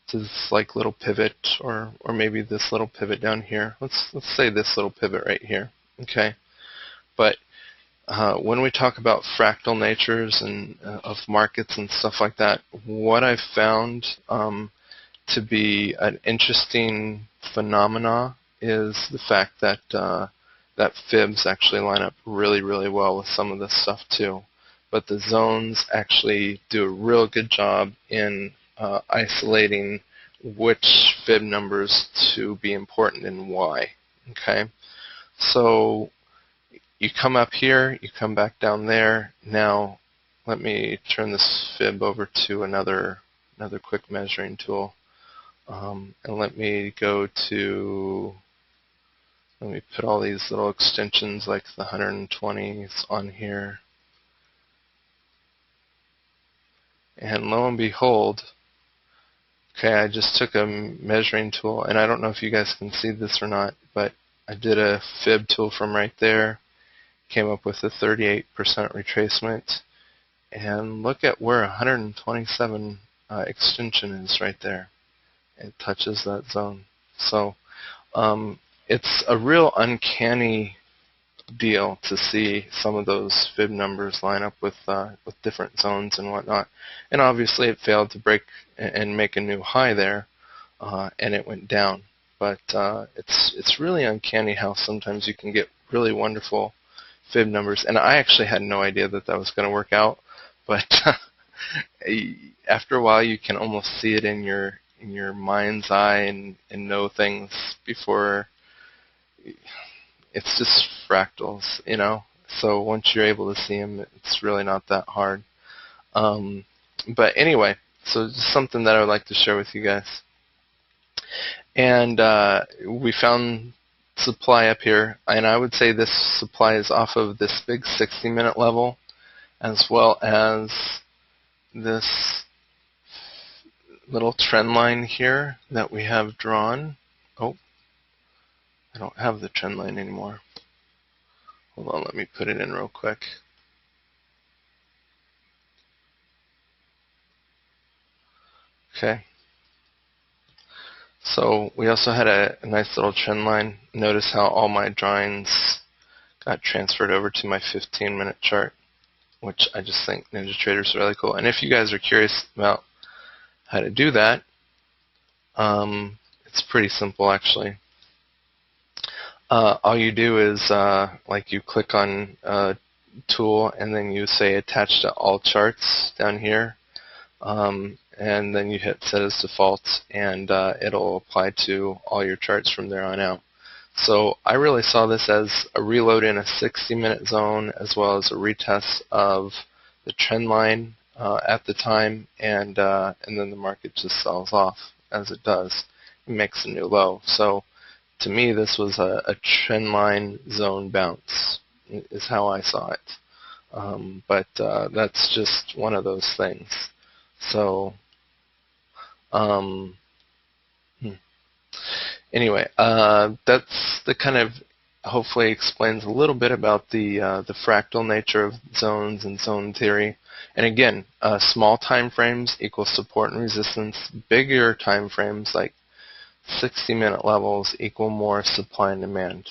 to this like little pivot, or maybe this little pivot down here. Let's say this little pivot right here. Okay. But when we talk about fractal natures and of markets and stuff like that, what I've found to be an interesting phenomena is the fact that that fibs actually line up really, really well with some of this stuff too. But the zones actually do a real good job in isolating which fib numbers to be important and why. Okay, so you come up here, you come back down there. Now let me turn this fib over to another quick measuring tool, and let me put all these little extensions like the 120s on here. And lo and behold, okay, I just took a measuring tool, and I don't know if you guys can see this or not, but I did a fib tool from right there, came up with a 38% retracement, and look at where 127 extension is right there. It touches that zone. So it's a real uncanny deal to see some of those fib numbers line up with different zones and whatnot. And obviously it failed to break and make a new high there, and it went down. But it's really uncanny how sometimes you can get really wonderful fib numbers. And I actually had no idea that that was going to work out, but after a while you can almost see it in your mind's eye and know things before. It's just fractals, you know. So once you're able to see them, it's really not that hard. But anyway, so just something that I would like to share with you guys. And we found supply up here, and I would say this supply is off of this big 60-minute level, as well as this little trend line here that we have drawn. Oh, I don't have the trend line anymore. Hold on, let me put it in real quick. Okay. So we also had a nice little trend line. Notice how all my drawings got transferred over to my 15-minute chart, which I just think NinjaTrader is really cool. And if you guys are curious about how to do that, it's pretty simple actually. All you do is like you click on a tool and then you say attach to all charts down here, and then you hit set as default, and it'll apply to all your charts from there on out. So I really saw this as a reload in a 60-minute zone, as well as a retest of the trend line at the time, and then the market just sells off as it does. It makes a new low. So to me, this was a trend line zone bounce, is how I saw it. But that's just one of those things. So anyway, that's the kind of, hopefully explains a little bit about the fractal nature of zones and zone theory. And again, small time frames equal support and resistance. Bigger time frames like 60-minute levels equal more supply and demand.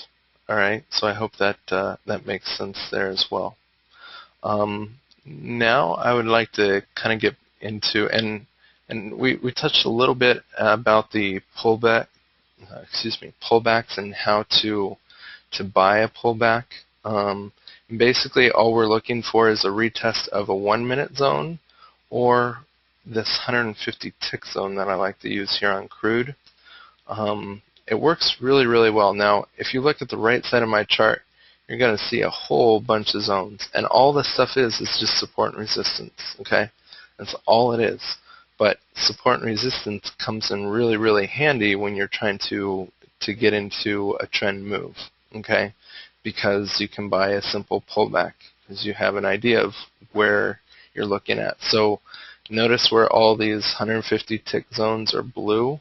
All right, so I hope that that makes sense there as well. Now I would like to kind of get into, and we touched a little bit about the pullbacks and how to buy a pullback. Basically, all we're looking for is a retest of a 1-minute zone, or this 150 tick zone that I like to use here on crude. It works really, really well. Now, if you look at the right side of my chart, you're going to see a whole bunch of zones, and all this stuff is just support and resistance. Okay, that's all it is. But support and resistance comes in really, really handy when you're trying to get into a trend move. Okay, because you can buy a simple pullback because you have an idea of where you're looking at. So notice where all these 150 tick zones are blue.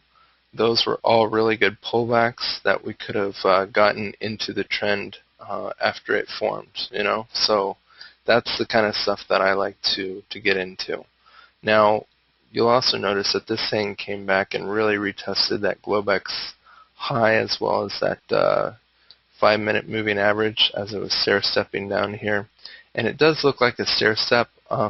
Those were all really good pullbacks that we could have gotten into the trend after it formed, you know. So that's the kind of stuff that I like to get into. Now, you'll also notice that this thing came back and really retested that Globex high, as well as that 5-minute moving average as it was stair-stepping down here. And it does look like a stair-step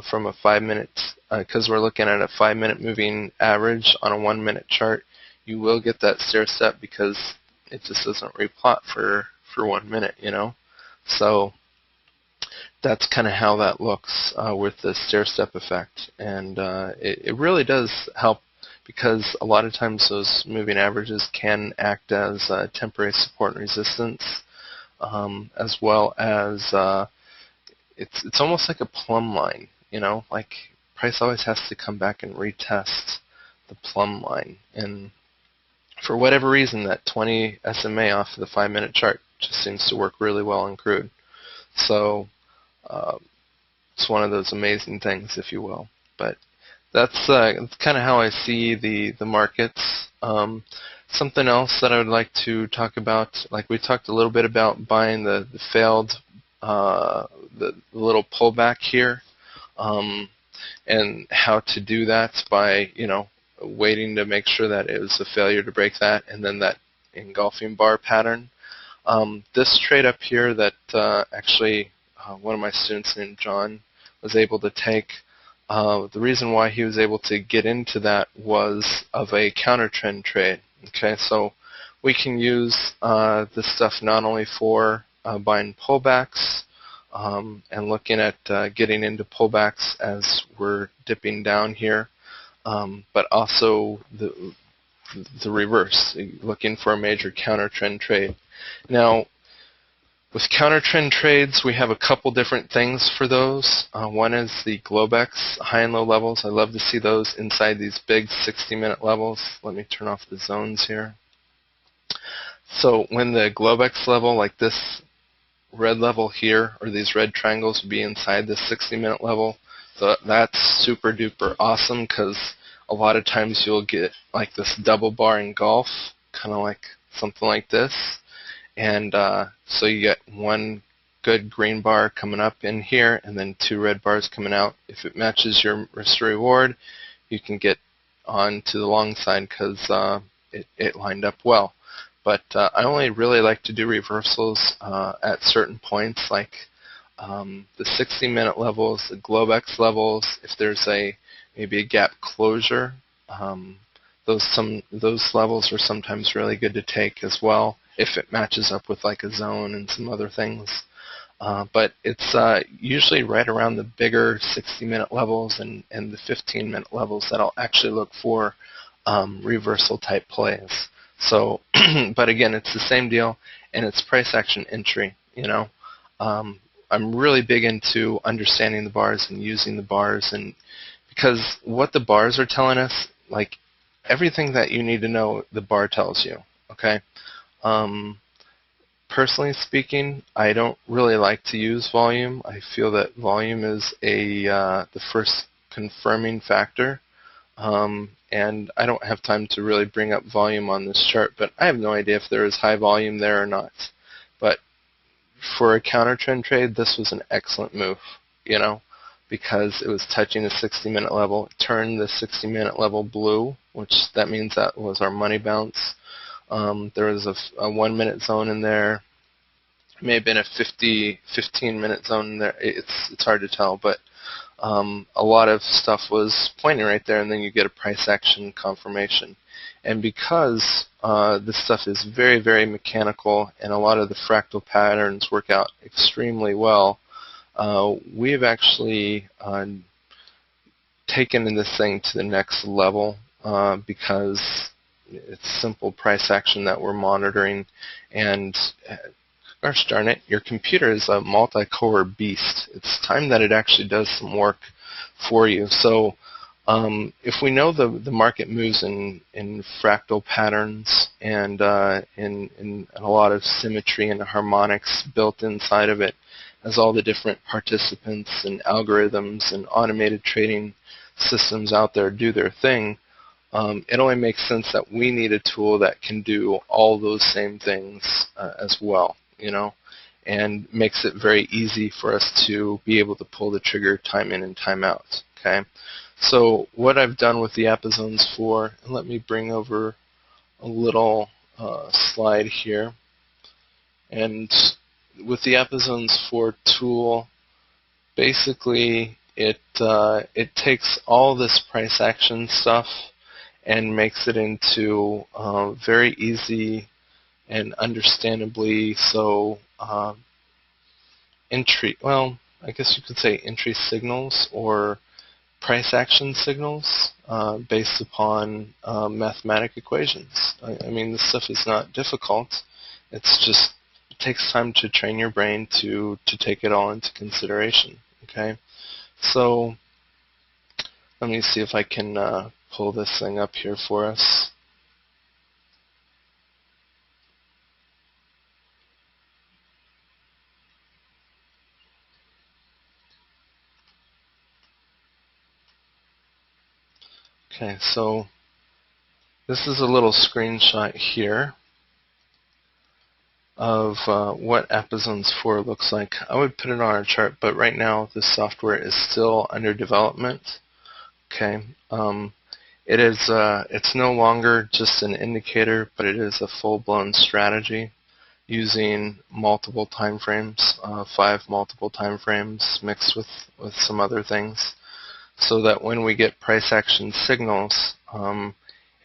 from a 5-minute, because we're looking at a 5-minute moving average on a 1-minute chart. You will get that stair-step because it just doesn't replot for 1 minute, you know. So that's kind of how that looks with the stair-step effect. And it really does help, because a lot of times those moving averages can act as temporary support and resistance, as well as it's almost like a plumb line, you know, like price always has to come back and retest the plumb line. And for whatever reason, that 20 SMA off of the 5-minute chart just seems to work really well on crude. So it's one of those amazing things, if you will. But That's kind of how I see the markets. Something else that I would like to talk about, like we talked a little bit about buying the failed, uh, the little pullback here, um, and how to do that by waiting to make sure that it was a failure to break that, and then that engulfing bar pattern. This trade up here that actually one of my students named John was able to take. The reason why he was able to get into that was of a counter trend trade. Okay, so we can use this stuff not only for buying pullbacks and looking at getting into pullbacks as we're dipping down here, but also the reverse, looking for a major counter trend trade. Now, with counter trend trades, we have a couple different things for those. One is the Globex high and low levels. I love to see those inside these big 60-minute levels. Let me turn off the zones here. So when the Globex level, like this red level here, or these red triangles, would be inside the 60-minute level, so that's super duper awesome, because a lot of times you'll get like this double bar engulf, kind of like something like this. And so you get one good green bar coming up in here, and then two red bars coming out. If it matches your risk to reward, you can get on to the long side because it lined up well. But I only really like to do reversals at certain points, like the 60-minute levels, the Globex levels. If there's maybe a gap closure, those levels are sometimes really good to take as well, if it matches up with like a zone and some other things. But it's usually right around the bigger 60-minute levels and the 15-minute levels that I'll actually look for reversal type plays. So, but again, it's the same deal, and it's price action entry. I'm really big into understanding the bars and using the bars, and because what the bars are telling us, like everything that you need to know, the bar tells you. Okay. Personally speaking, I don't really like to use volume. I feel that volume is the first confirming factor. And I don't have time to really bring up volume on this chart, but I have no idea if there is high volume there or not. But for a counter trend trade, this was an excellent move, because it was touching a 60-minute level. It turned the 60-minute level blue, which that means that was our money bounce. There was a 1-minute zone in there. It may have been a 15-minute zone in there. It's hard to tell, but a lot of stuff was pointing right there, and then you get a price action confirmation. And because this stuff is very, very mechanical, and a lot of the fractal patterns work out extremely well, we've actually taken this thing to the next level because it's simple price action that we're monitoring. And gosh darn it, your computer is a multi-core beast. It's time that it actually does some work for you. So if we know the market moves in fractal patterns and in a lot of symmetry and harmonics built inside of it, as all the different participants and algorithms and automated trading systems out there do their thing, it only makes sense that we need a tool that can do all those same things as well, and makes it very easy for us to be able to pull the trigger time in and time out. Okay, so what I've done with the Apizones 4, and let me bring over a little slide here, and with the Apizones 4 tool, basically it takes all this price action stuff and makes it into very easy and understandably so entry, well, I guess you could say entry signals or price action signals based upon mathematic equations. I mean, this stuff is not difficult. It's just, it takes time to train your brain to take it all into consideration. Okay, so let me see if I can pull this thing up here for us. Okay, so this is a little screenshot here of what AppleZones 4 looks like. I would put it on our chart, but right now this software is still under development. Okay, it is. It's no longer just an indicator, but it is a full-blown strategy using multiple time frames, 5 multiple time frames mixed with some other things, so that when we get price action signals,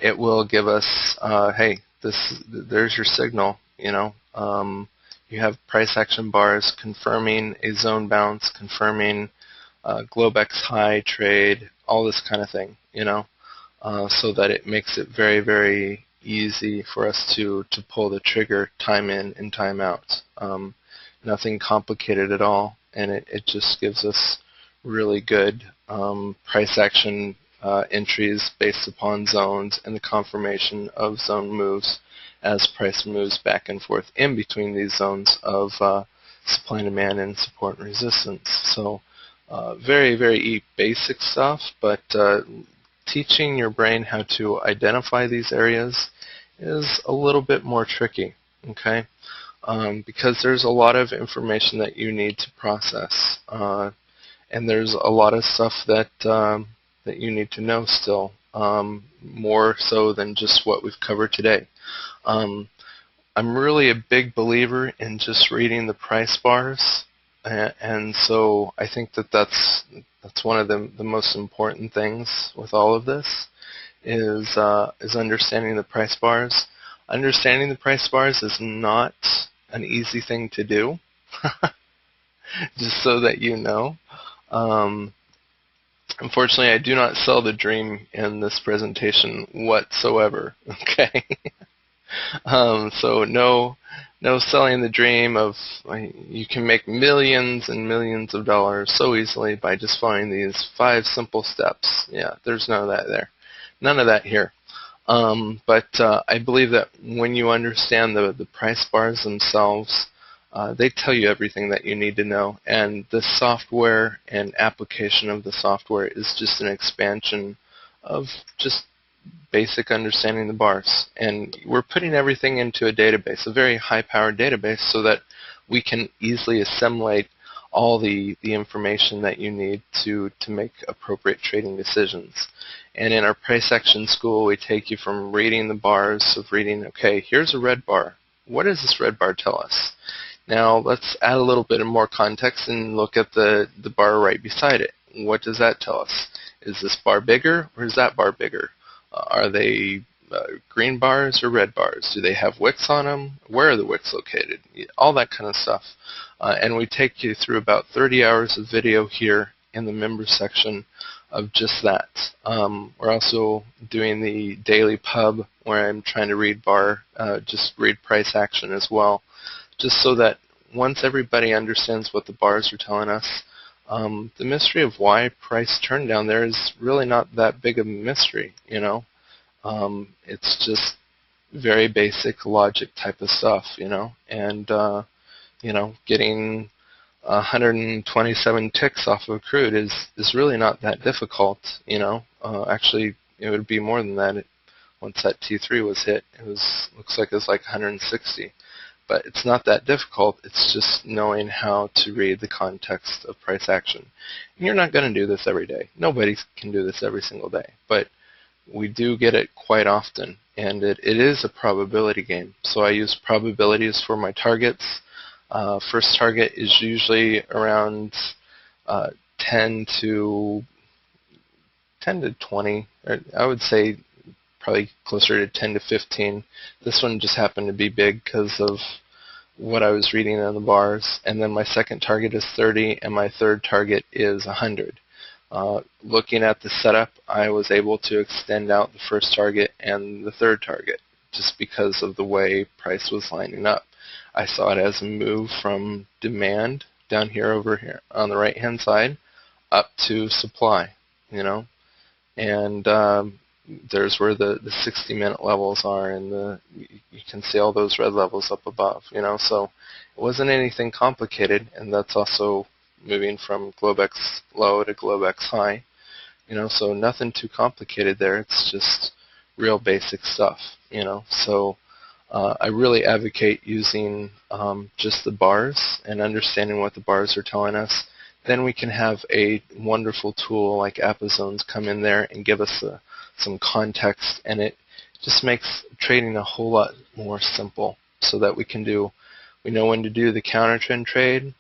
it will give us, hey, there's your signal. You have price action bars confirming a zone bounce, confirming Globex high trade, all this kind of thing. So that it makes it very, very easy for us to pull the trigger time in and time out. Nothing complicated at all, and it just gives us really good price action entries based upon zones and the confirmation of zone moves as price moves back and forth in between these zones of supply and demand and support and resistance. So very, very basic stuff, but teaching your brain how to identify these areas is a little bit more tricky, okay? Because there's a lot of information that you need to process, and there's a lot of stuff that that you need to know still, more so than just what we've covered today. I'm really a big believer in just reading the price bars, and so I think that that's one of the most important things with all of this is understanding the price bars. Understanding the price bars is not an easy thing to do, just so that you know. Unfortunately, I do not sell the dream in this presentation whatsoever. Okay. So no selling the dream of you can make millions and millions of dollars so easily by just following these 5 simple steps. Yeah, there's none of that there. None of that here. But I believe that when you understand the price bars themselves, they tell you everything that you need to know. And the software and application of the software is just an expansion of just basic understanding the bars. And we're putting everything into a database, a very high-powered database, so that we can easily assimilate all the information that you need to make appropriate trading decisions. And in our price action school, we take you from reading the bars, of reading, okay, here's a red bar. What does this red bar tell us? Now let's add a little bit of more context and look at the bar right beside it. What does that tell us? Is this bar bigger or is that bar bigger? Are they green bars or red bars? Do they have wicks on them? Where are the wicks located? All that kind of stuff. And we take you through about 30 hours of video here in the members section of just that. We're also doing the daily pub where I'm trying to read just read price action as well, just so that once everybody understands what the bars are telling us, the mystery of why price turned down there is really not that big of a mystery, It's just very basic logic type of stuff, And, getting 127 ticks off of crude is really not that difficult, Actually, it would be more than that once that T3 was hit. Looks like it was like 160. But it's not that difficult. It's just knowing how to read the context of price action. And you're not going to do this every day. Nobody can do this every single day. But we do get it quite often. And it is a probability game. So I use probabilities for my targets. First target is usually around 10 to 20. Or I would say probably closer to 10 to 15. This one just happened to be big because of what I was reading on the bars. And then my second target is 30, and my third target is 100. Looking at the setup, I was able to extend out the first target and the third target just because of the way price was lining up. I saw it as a move from demand down here over here on the right-hand side up to supply, And there's where the 60-minute levels are, and you can see all those red levels up above, So it wasn't anything complicated, and that's also moving from Globex low to Globex high. So nothing too complicated there. It's just real basic stuff. So I really advocate using just the bars and understanding what the bars are telling us. Then we can have a wonderful tool like AppleZones come in there and give us some context, and it just makes trading a whole lot more simple, so that we know when to do the counter trend trade,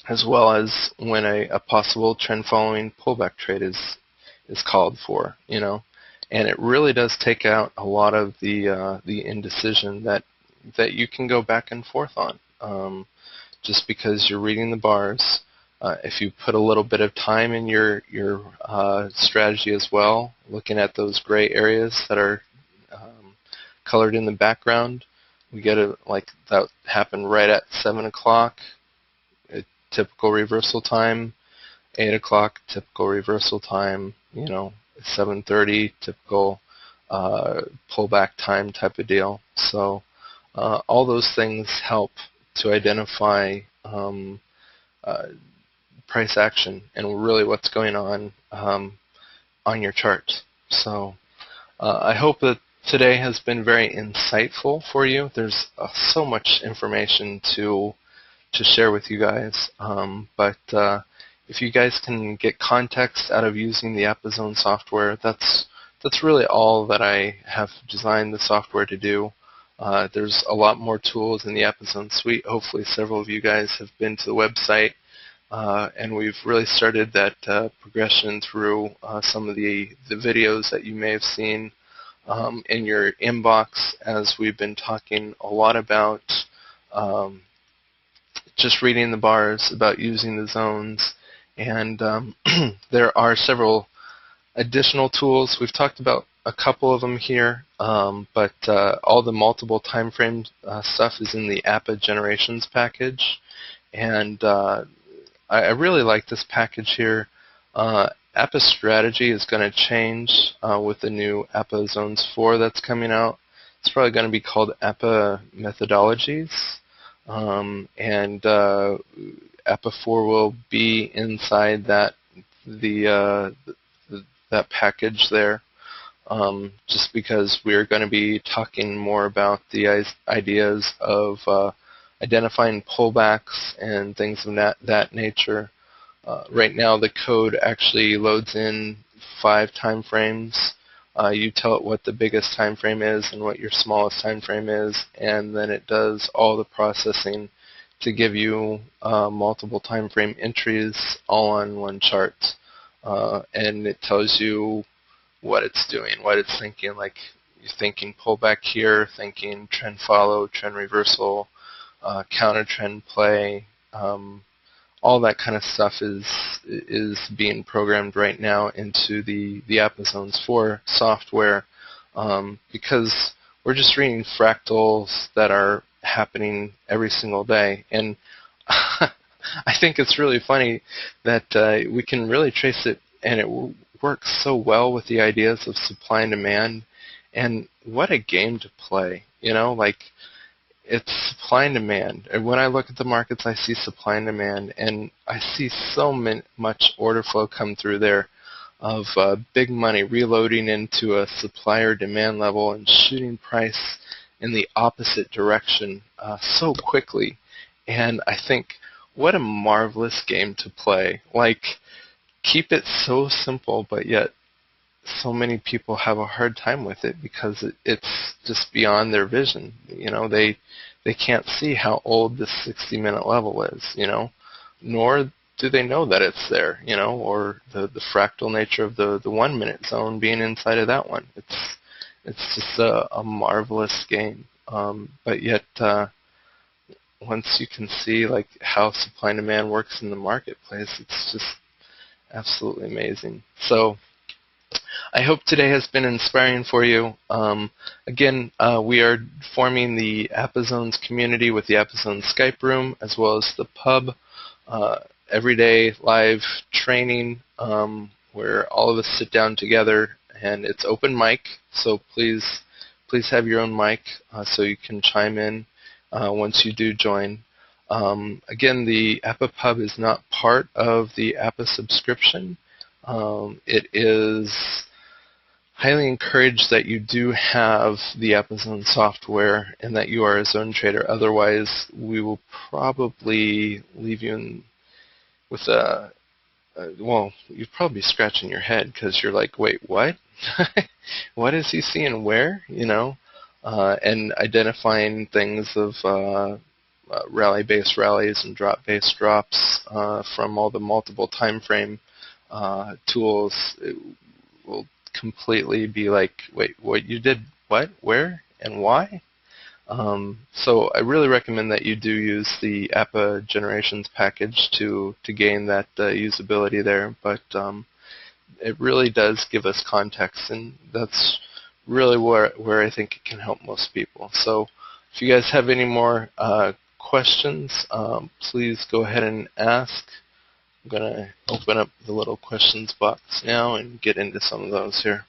as well as when a possible trend following pullback trade is called for. And it really does take out a lot of the indecision that you can go back and forth on, just because you're reading the bars. If you put a little bit of time in your strategy as well, looking at those gray areas that are colored in the background, we get that happened right at 7 o'clock, typical reversal time, 8 o'clock, typical reversal time, 7:30, typical pullback time type of deal. So all those things help to identify price action and really what's going on your chart. So I hope that today has been very insightful for you. There's so much information to share with you guys, but if you guys can get context out of using the AppleZone software, that's really all that I have designed the software to do. There's a lot more tools in the AppleZone suite. Hopefully several of you guys have been to the website, and we've really started that progression through some of the videos that you may have seen in your inbox, as we've been talking a lot about just reading the bars, about using the zones, and there are several additional tools. We've talked about a couple of them here, but all the multiple time frame stuff is in the APA Generations package, and I really like this package here. APA Strategy is going to change with the new APA Zones 4 that's coming out. It's probably going to be called APA Methodologies, and APA 4 will be inside that that package there, just because we're going to be talking more about the ideas of identifying pullbacks and things of that nature. Right now the code actually loads in 5 time frames. You tell it what the biggest time frame is and what your smallest time frame is, and then it does all the processing to give you multiple time frame entries all on one chart. And it tells you what it's doing, what it's thinking. Like, you're thinking pullback here, thinking trend follow, trend reversal, counter trend play. All that kind of stuff is being programmed right now into the AppleZones 4 software, because we're just reading fractals that are happening every single day. And I think it's really funny that we can really trace it, and it works so well with the ideas of supply and demand. And what a game to play, like, it's supply and demand. And when I look at the markets, I see supply and demand, and I see so much order flow come through there of big money reloading into a supplier demand level and shooting price in the opposite direction so quickly. And I think, what a marvelous game to play. Like, keep it so simple, but yet so many people have a hard time with it because it's just beyond their vision. They can't see how old this 60-minute level is, nor do they know that it's there, or the fractal nature of the 1-minute zone being inside of that one. It's just a marvelous game. But yet, once you can see like how supply and demand works in the marketplace, it's just absolutely amazing. So I hope today has been inspiring for you. Again, we are forming the AppleZones community with the AppleZones Skype room, as well as the pub, everyday live training where all of us sit down together, and it's open mic, so please have your own mic so you can chime in once you do join. Again, the APA Pub is not part of the APA subscription. It is highly encouraged that you do have the Epizone software and that you are a zone trader. Otherwise, we will probably leave you with well, you'd probably be scratching your head because you're like, wait, what? What is he seeing where? And identifying things of rally-based rallies and drop-based drops from all the multiple time frame tools. It will completely be like, wait, what you did, what, where, and why? So I really recommend that you do use the APA Generations package to gain that usability there, but it really does give us context, and that's really where I think it can help most people. So if you guys have any more questions, please go ahead and ask. I'm going to open up the little questions box now and get into some of those here.